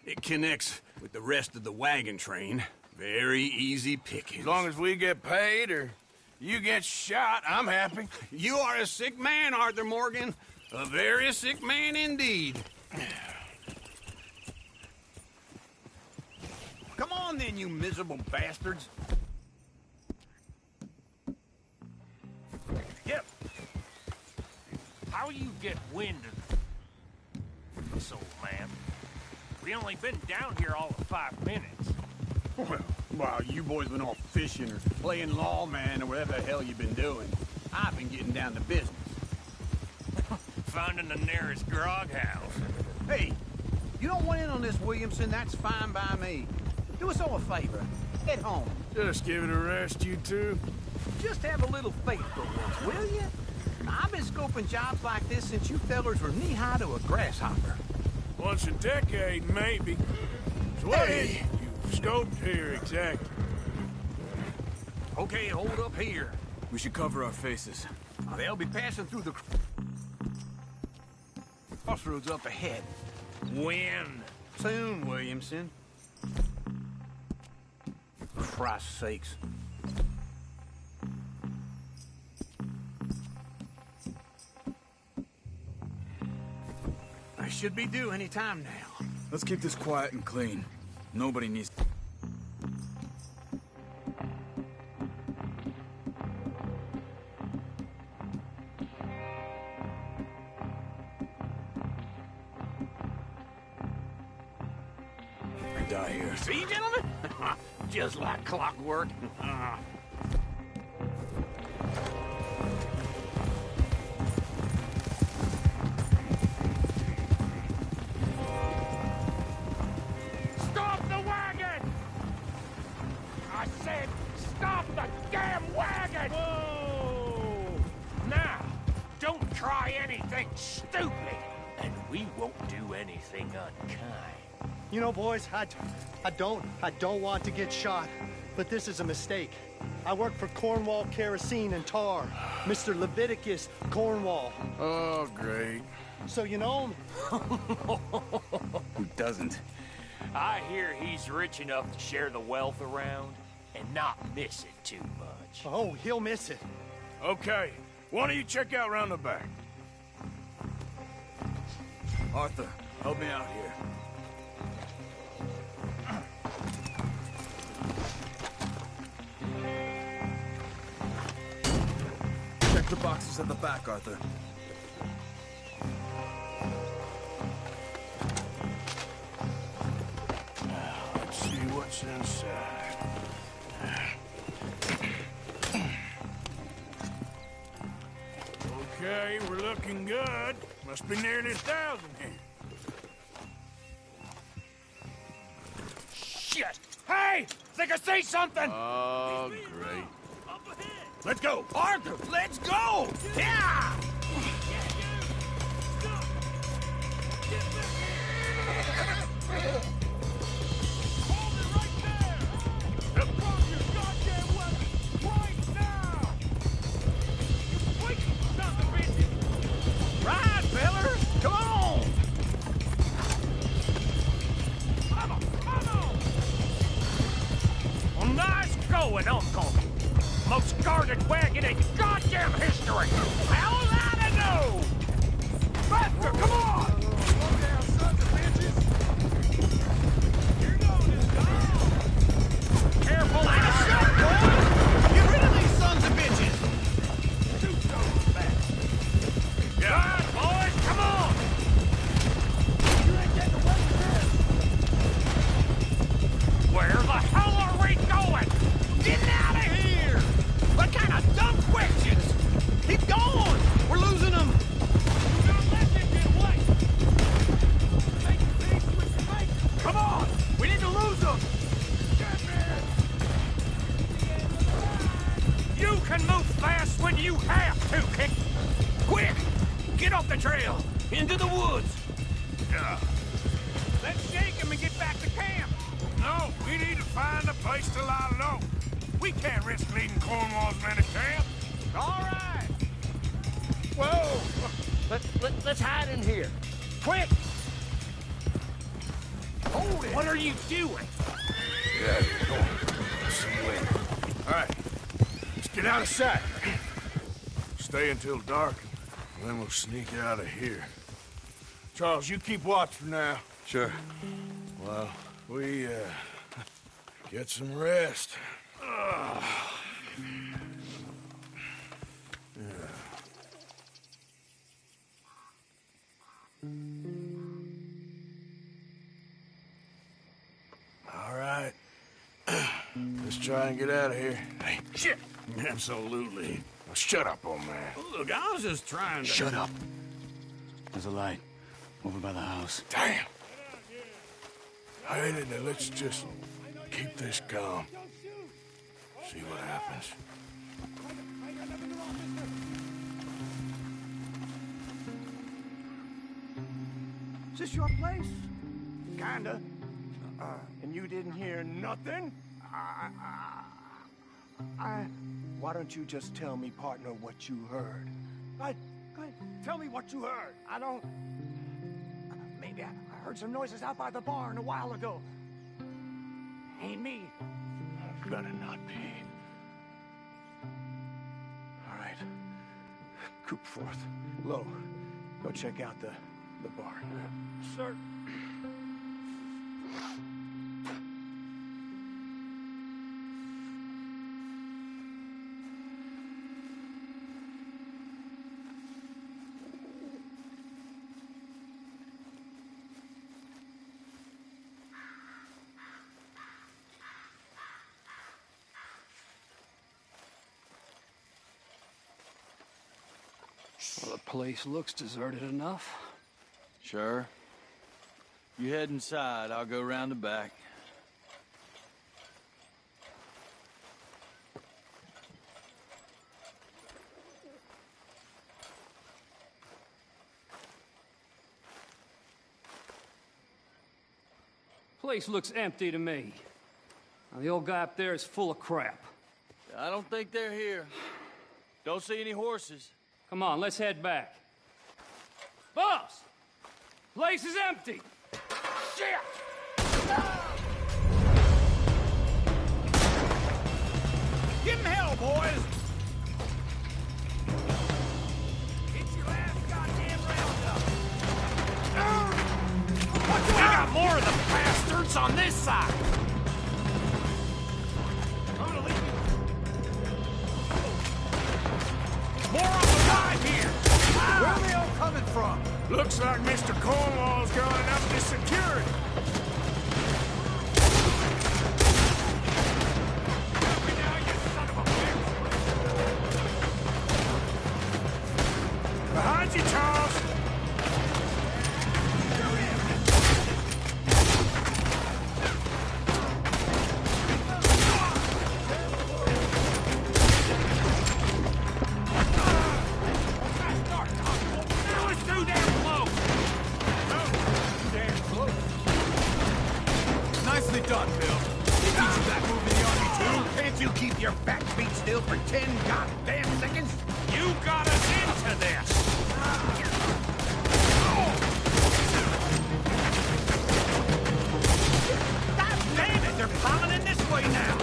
it connects with the rest of the wagon train. Very easy pickings. As long as we get paid or you get shot, I'm happy. You are a sick man, Arthur Morgan. A very sick man indeed. Come on then, you miserable bastards. Yep. How you get wind of this old man? We only been down here all of 5 minutes. Well, while you boys been off fishing or playing lawman or whatever the hell you've been doing, I've been getting down to business. Finding the nearest grog house. Hey, you don't want in on this, Williamson, that's fine by me. Do us all a favor. Head home. Just give it a rest, you two. Just have a little faith for once, will you? I've been scoping jobs like this since you fellers were knee-high to a grasshopper. Once a decade, maybe. So what is it you've scoped here exactly? Okay, hold up here. We should cover our faces. They'll be passing through the crossroads up ahead. When? Soon, Williamson. Christ's sakes. I should be due any time now. Let's keep this quiet and clean. Nobody needs... I die here. See, gentlemen? Just like clockwork. Stop the wagon! I said, stop the damn wagon! Whoa! Now, don't try anything stupid, and we won't do anything unkind. You know, boys, I don't want to get shot, but this is a mistake. I work for Cornwall Kerosene and Tar, Mr. Leviticus Cornwall. Oh, great. So you know him? Who doesn't? I hear he's rich enough to share the wealth around and not miss it too much. Oh, he'll miss it. Okay, why don't you check out round the back? Arthur, help me out here. Check the boxes at the back, Arthur. Let's see what's inside. Okay, we're looking good. Must be nearly 1,000 here. Shit! Hey! Think I see something! Oh, great. Let's go! Arthur, let's go! Yeah! Right, fellas! Come on! Well, nice going, Uncle. Most guarded wagon in goddamn history! How's that I know? Faster, come on! Slow down, sons of bitches! Here goes, careful, line of shot, boys! Get rid of these sons of bitches! Shoot those back. Yeah. Right, boys, come on! You ain't getting away with this! Where the hell are we going? Getting out of here! What kind of dumb questions? Keep going! We're losing them! We're gonna let them get away! Make peace with the fake! Come on! We need to lose them! You can move fast when you have to, Kick! Quick! Get off the trail! Into the woods! Yeah. Let's shake him and get back to camp! No, we need to find a place to lie low. We can't risk leading Cornwall's men to camp. All right! Whoa! Let's hide in here. Quick! Hold it! What are you doing? Yeah, go on. Some wind. All right, let's get out of sight. Stay until dark, and then we'll sneak out of here. Charles, you keep watch for now. Sure. Well, we, get some rest. All right. Let's try and get out of here. Hey, shit! Absolutely. Now shut up, old man. Look, I was just trying to... Shut up. There's a light over by the house. Damn. All right, now let's just keep this calm. See what happens. Is this your place? Kinda. And you didn't hear nothing? Why don't you just tell me, partner, what you heard? Go ahead, tell me what you heard. I don't... Maybe I heard some noises out by the barn a while ago. Ain't me. Better not be. All right. Coop forth. Low, go check out the barn. Sir. Well, the place looks deserted enough. Sure. You head inside, I'll go round the back. Place looks empty to me. Now, the old guy up there is full of crap. I don't think they're here. Don't see any horses. Come on, let's head back. Boss! Place is empty! Shit! Give him hell, boys! Get your ass goddamn round up! We got more of the bastards on this side! I'm gonna leave you. More on the right here! Where are they all coming from? Looks like Mr. Cornwall's going up to security. Behind you, Charles! Nicely done, Bill. You teach you that move in the Army, too? Can't you keep your back feet still for 10 goddamn seconds? You got us into this! God damn it! They're piling in this way now!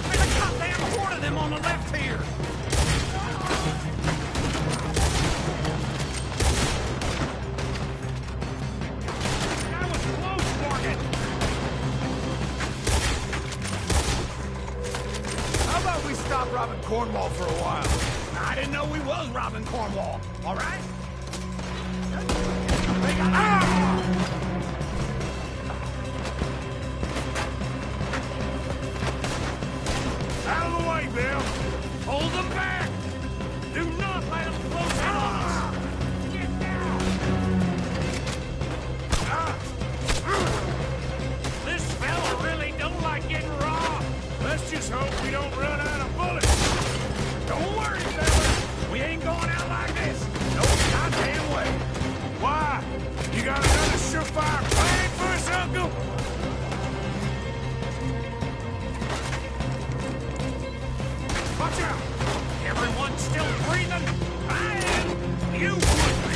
There's a goddamn horde of them on the left here! That was close, Morgan! How about we stop robbing Cornwall for a while? I didn't know we was robbing Cornwall, all right? They got... Out of the way, Bill! Hold them back! Do not let them close in on us! Get down! This fella really don't like getting robbed! Let's just hope we don't run out of bullets! Don't worry, fella! We ain't going out like this! No goddamn way! Why? You got another surefire plan for us, Uncle? Watch out! Everyone's still breathing? I am! You would be!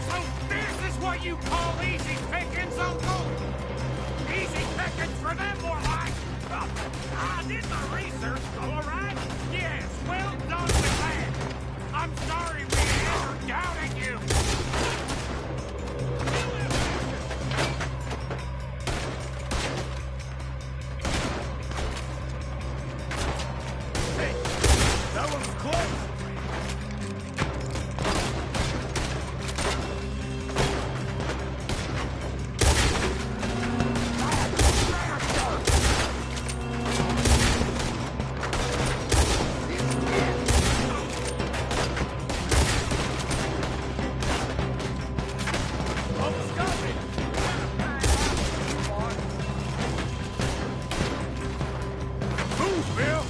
So this is what you call easy pickings, Uncle? Easy pickings for them, more like! I did my research, all right? Yes, well done with that! I'm sorry we ever doubted you! Hey, that was close! Almost got me! Move, Bill!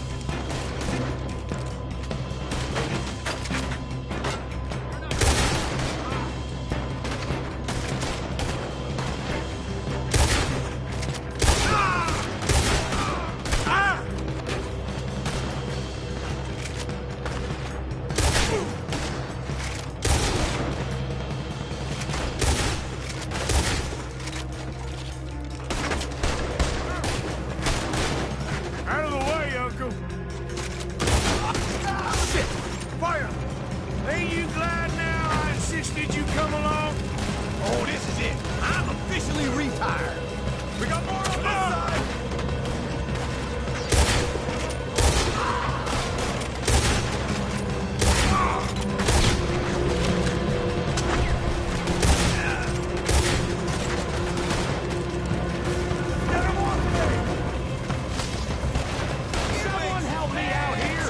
Out of the way, Uncle! Shit! Fire! Ain't you glad now I insisted you come along? Oh, this is it! I'm officially retired! We got more on this side! Someone help me out here!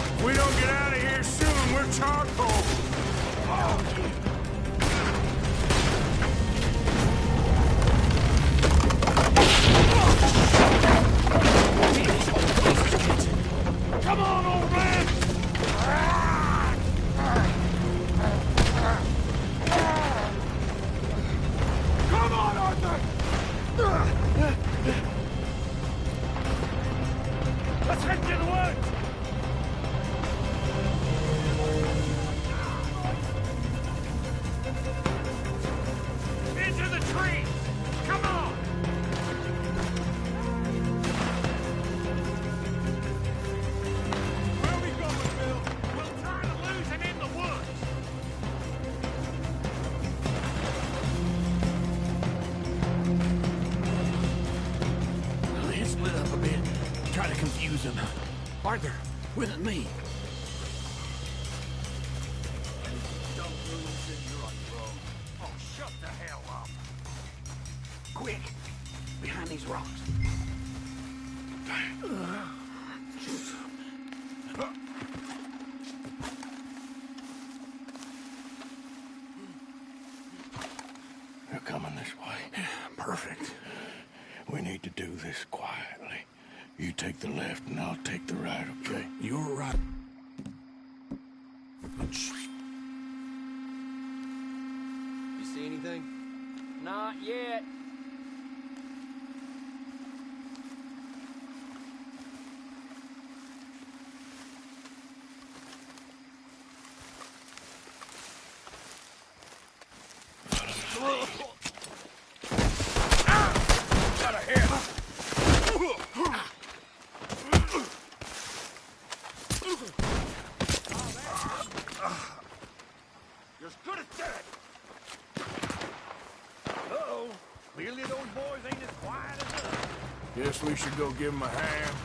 If we don't get out of here soon, we're something. Arthur, with me. Don't lose and you're on your own. Oh, shut the hell up. Quick! Behind these rocks. They're coming this way. Perfect. We need to do this quietly. You take the left and I'll take the right, okay? You're right. You see anything? Not yet. You're as good as dead. Uh-oh. Clearly those boys ain't as quiet as us. Guess we should go give them a hand.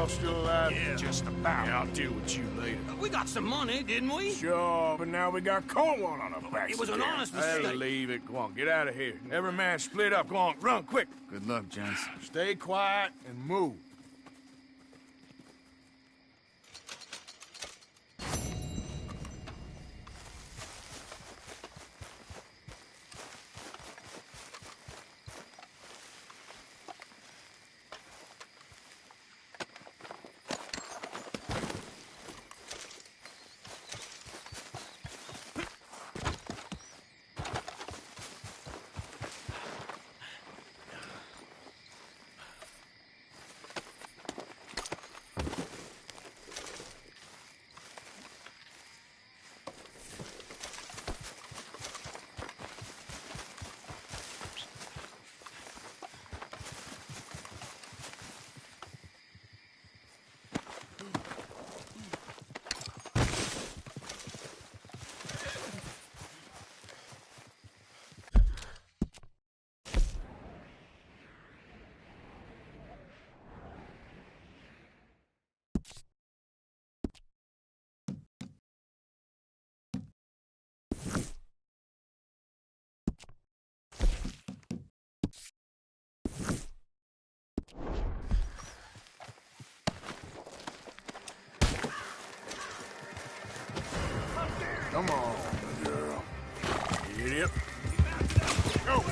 Still alive? Yeah, just about. Yeah, I'll deal with you later. We got some money, didn't we? Sure, but now we got Cornwall on our backs. It was an honest I'll mistake. leave it. Go on, get out of here. Every man split up. Go on, run quick. Good luck, gents. Stay quiet and move. Come on, girl. Idiot. Go!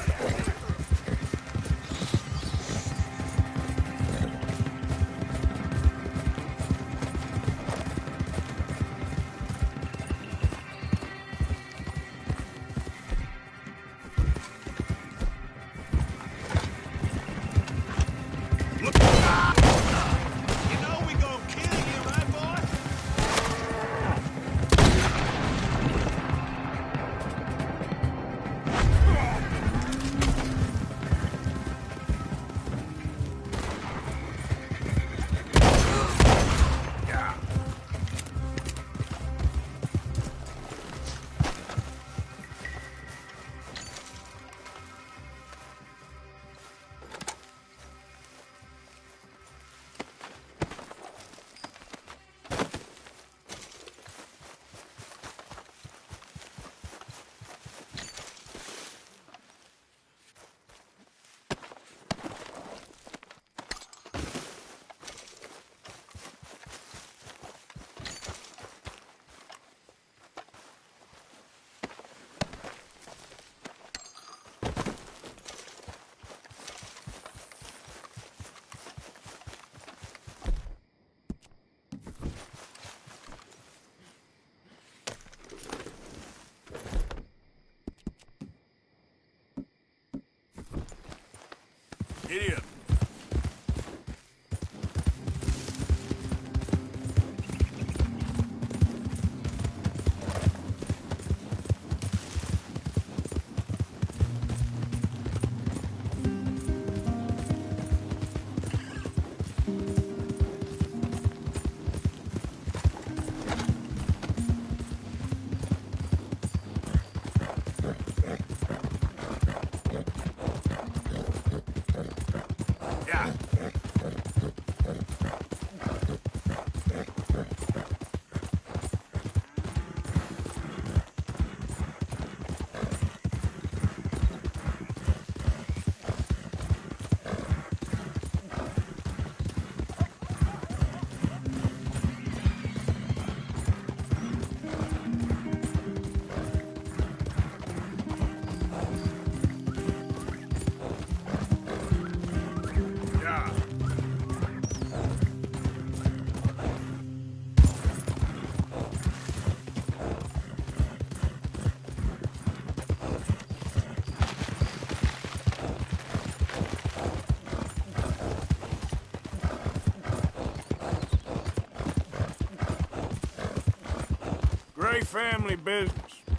family business.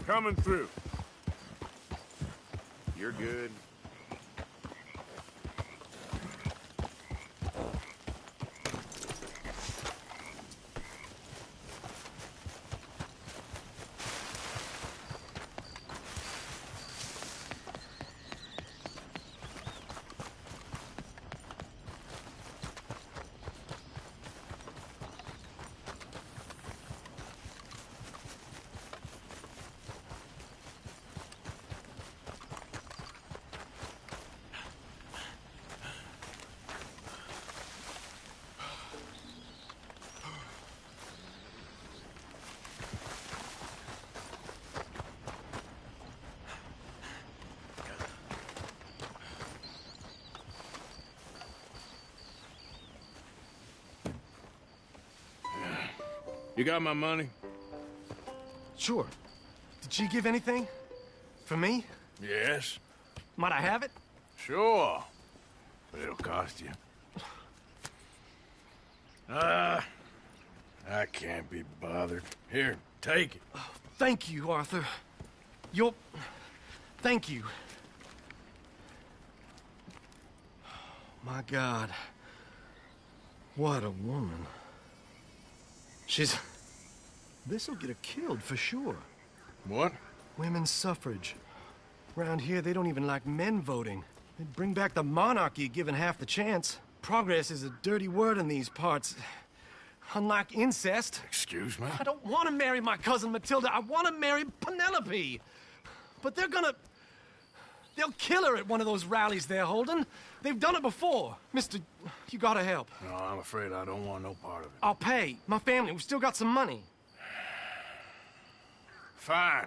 Coming through. You're good. You got my money? Sure. Did she give anything? For me? Yes. Might I have it? Sure. But it'll cost you. I can't be bothered. Here, take it. Oh, thank you, Arthur. Thank you. My God. What a woman. This'll get her killed for sure. What? Women's suffrage. Around here, they don't even like men voting. They'd bring back the monarchy given half the chance. Progress is a dirty word in these parts. Unlike incest. Excuse me? I don't want to marry my cousin Matilda. I want to marry Penelope. But they'll kill her at one of those rallies they're holding. They've done it before. Mister, you gotta help. No, I'm afraid I don't want no part of it. I'll pay. My family, we've still got some money. Fine.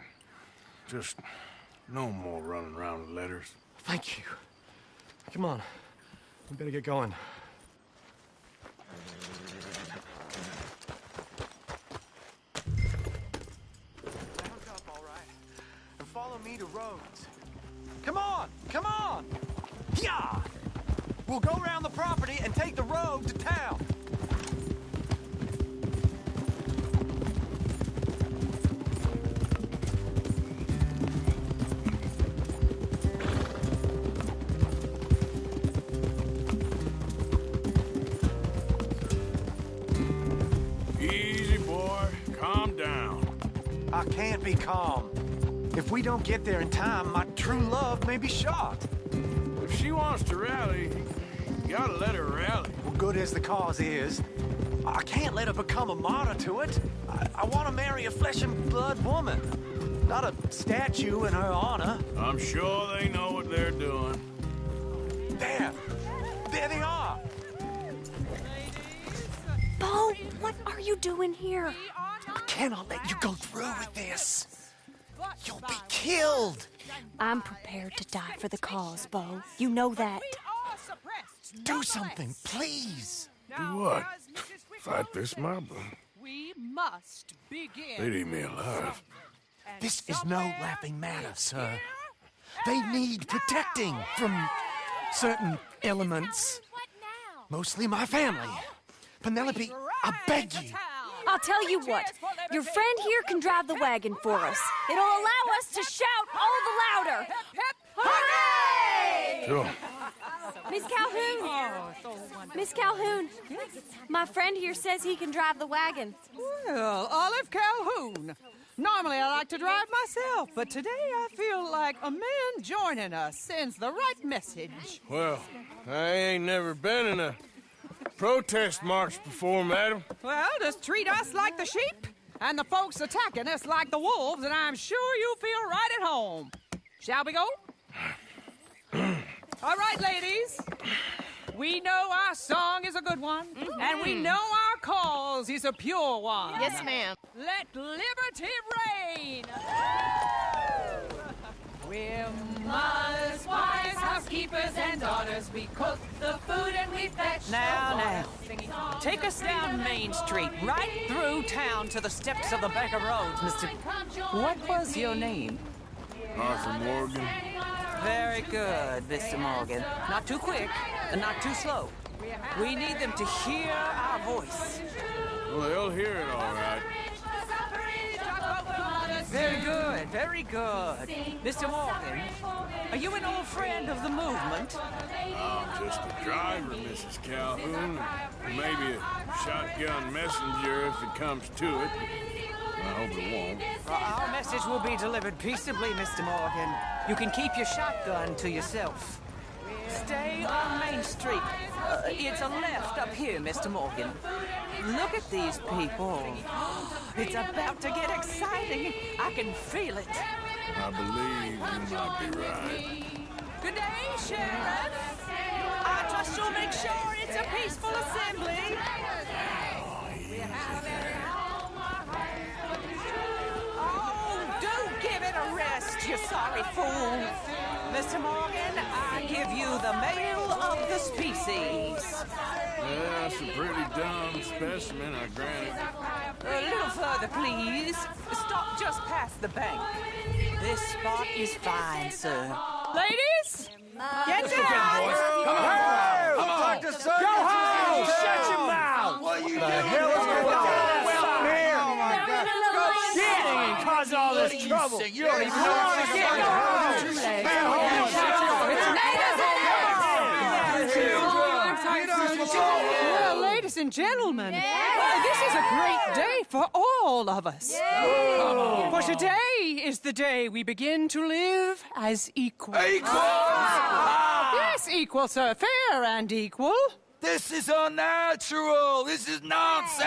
Just no more running around with letters. Thank you. Come on. We better get going. Sounds up, all right. And follow me to Rhodes. Come on! Come on! Yeah! We'll go around the property and take the road to town. Easy, boy. Calm down. I can't be calm. If we don't get there in time, my true love may be shot. If she wants to rally, you gotta let her rally. Well, good as the cause is, I can't let her become a martyr to it. I want to marry a flesh and blood woman, not a statue in her honor. I'm sure they know what they're doing. There they are. Bo, what are you doing here? I cannot let you go through with this. You'll be killed. I'm prepared to die for the cause, Bo. You know that. Do something, please. Do what? Fight this mob? We must begin. They'd eat me alive. This is no laughing matter, sir. They need protecting from certain elements. Mostly my family. Penelope, I beg you. I'll tell you what. Your friend here can drive the wagon for us. It'll allow us to shout all the louder. Hooray! Sure. Miss Calhoun! Miss Calhoun! My friend here says he can drive the wagon. Well, Olive Calhoun. Normally I like to drive myself, but today I feel like a man joining us sends the right message. Well, I ain't never been in a protest march before, madam. Well, just treat us like the sheep, and the folks attacking us like the wolves, and I'm sure you feel right at home. Shall we go? All right, ladies. We know our song is a good one, and we know our cause is a pure one. Yes, ma'am. Let liberty reign. We're mothers, wives, housekeepers, and daughters. We cook the food and we fetch Now, take us down Main Street, right through town to the steps of the Becker Roads, Mr. What was your name? Arthur Morgan. Very good, Mr. Morgan. Not too quick and not too slow. We need them to hear our voice. Well, they'll hear it all right. Very good. Mr. Morgan, are you an old friend of the movement? I'm just a driver, Mrs. Calhoun. Maybe a shotgun messenger if it comes to it. I hope it won't. Our message will be delivered peaceably, Mr. Morgan. You can keep your shotgun to yourself. Stay on Main Street. It's a left up here, Mr. Morgan. Look at these people. It's about to get exciting. I can feel it. I believe you might be right. Good day, Sheriff. I trust you'll make sure it's a peaceful assembly. Oh, do give it a rest, you sorry fool. Mr. Morgan, I give you the male of the species. Yeah, that's a pretty dumb specimen, I grant it. A little further, please. Stop just past the bank. This spot is fine, sir. Ladies, get down! Come on! Come on! Go home! Shut your mouth! What are you doing? The hell is going on? Well, here! Oh, my God. Go shit! And cause all this trouble. You don't even know what to get. Go Well, ladies and gentlemen, this is a great day for all of us. For today is the day we begin to live as equals. Equals? Yes, equal, sir. Fair and equal. This is unnatural. This is nonsense.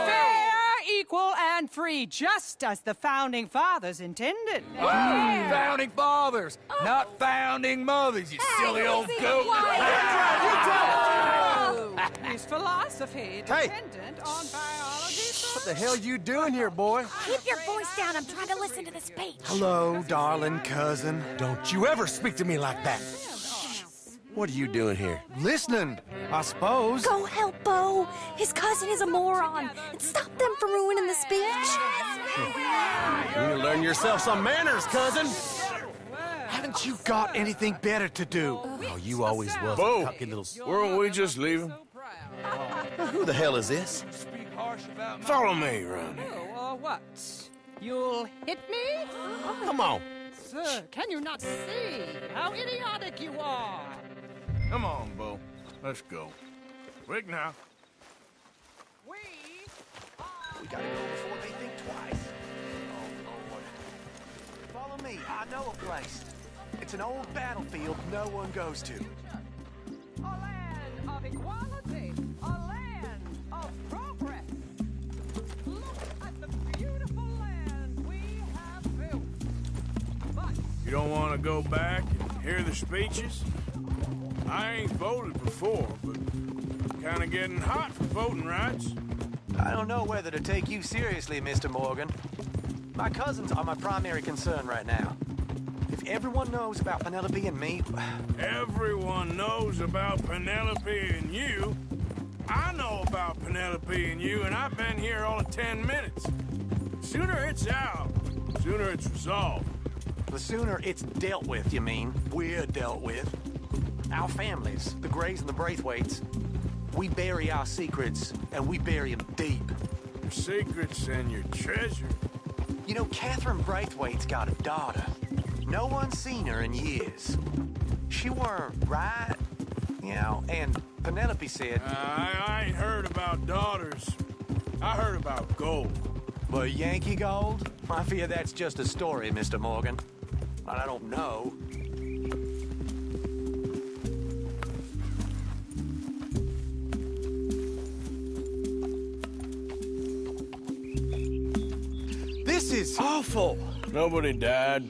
Fair, equal, and free, just as the Founding Fathers intended. Founding fathers, not founding mothers, you silly old goat. Is philosophy dependent on biology? What the hell you doing here, boy? Keep your voice down. I'm trying to listen to the speech. Hello, darling cousin. Don't you ever speak to me like that. What are you doing here? Listening, I suppose. Go help Bo. His cousin is a moron. And stop them from ruining the speech. You need to learn yourself some manners, cousin. Haven't you got anything better to do? Oh, you always was Bo, a cocky little... weren't we just leaving? Who the hell is this? Follow me, Ronnie. Oh, what? You'll hit me? Oh, come on. Sir, can you not see how idiotic you are? Come on, Bo. Let's go. Quick now. We gotta go before they think twice. Oh, Lord. Follow me. I know a place. It's an old battlefield no one goes to. A land of equality. A land of progress. Look at the beautiful land we have built. But You don't want to go back and hear the speeches? I ain't voted before, but I'm kind of getting hot for voting rights. I don't know whether to take you seriously, Mr. Morgan. My cousins are my primary concern right now. If everyone knows about Penelope and me... Everyone knows about Penelope and you. I know about Penelope and you, and I've been here all of 10 minutes. Sooner it's out, sooner it's resolved. The sooner it's dealt with, you mean? We're dealt with. Our families, the Grays and the Braithwaites, we bury our secrets, and we bury them deep. Your secrets and your treasure. You know, Catherine Braithwaite's got a daughter. No one's seen her in years. She weren't right, you know, and Penelope said... I ain't heard about daughters. I heard about gold. But Yankee gold? I fear that's just a story, Mr. Morgan. But I don't know. This is awful. Nobody died.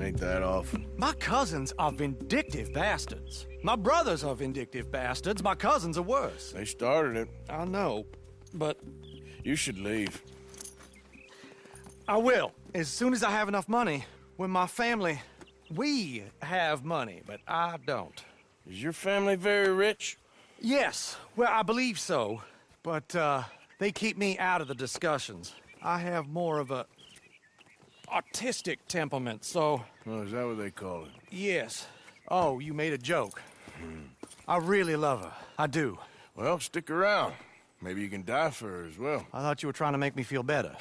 Ain't that often. My cousins are vindictive bastards. My brothers are vindictive bastards. My cousins are worse. They started it. I know, but... You should leave. I will, as soon as I have enough money. When my family... We have money, but I don't. Is your family very rich? Yes, well, I believe so. But, they keep me out of the discussions. I have more of a... artistic temperament, so... Oh, is that what they call it? Yes. Oh, you made a joke. I really love her. I do. Well, stick around. Maybe you can die for her as well. I thought you were trying to make me feel better.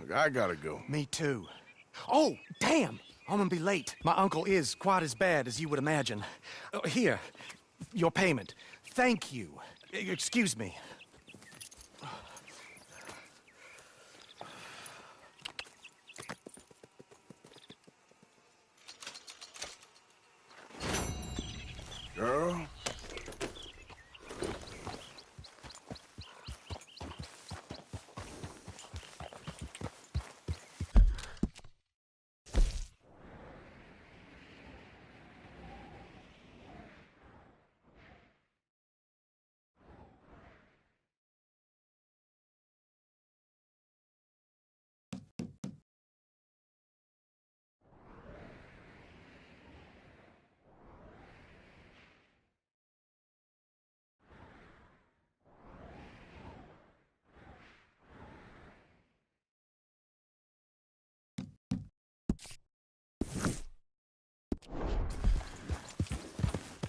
Look, I gotta go. Me too. Oh, damn! I'm gonna be late. My uncle is quite as bad as you would imagine. Here, your payment. Thank you. Excuse me. Girl?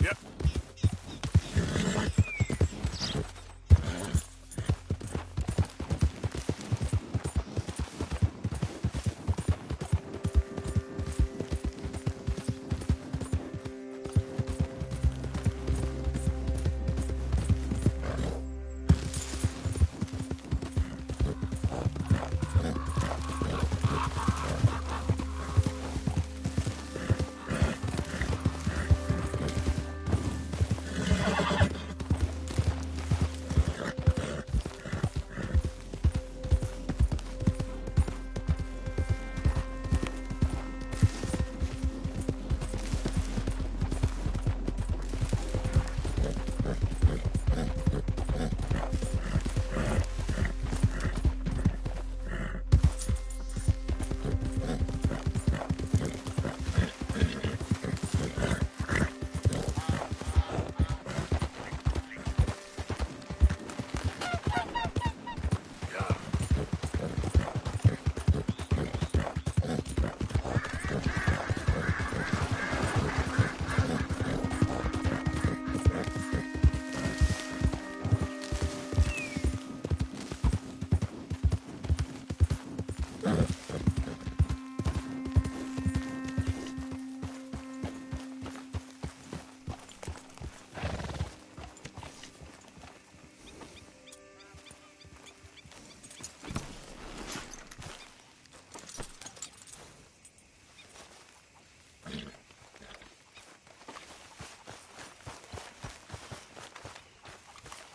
Yep.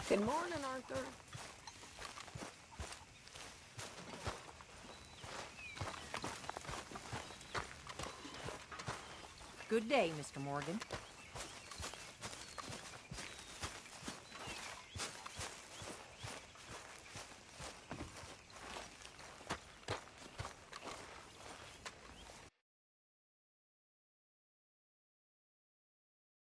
Good morning, Arthur. Good day, Mr. Morgan.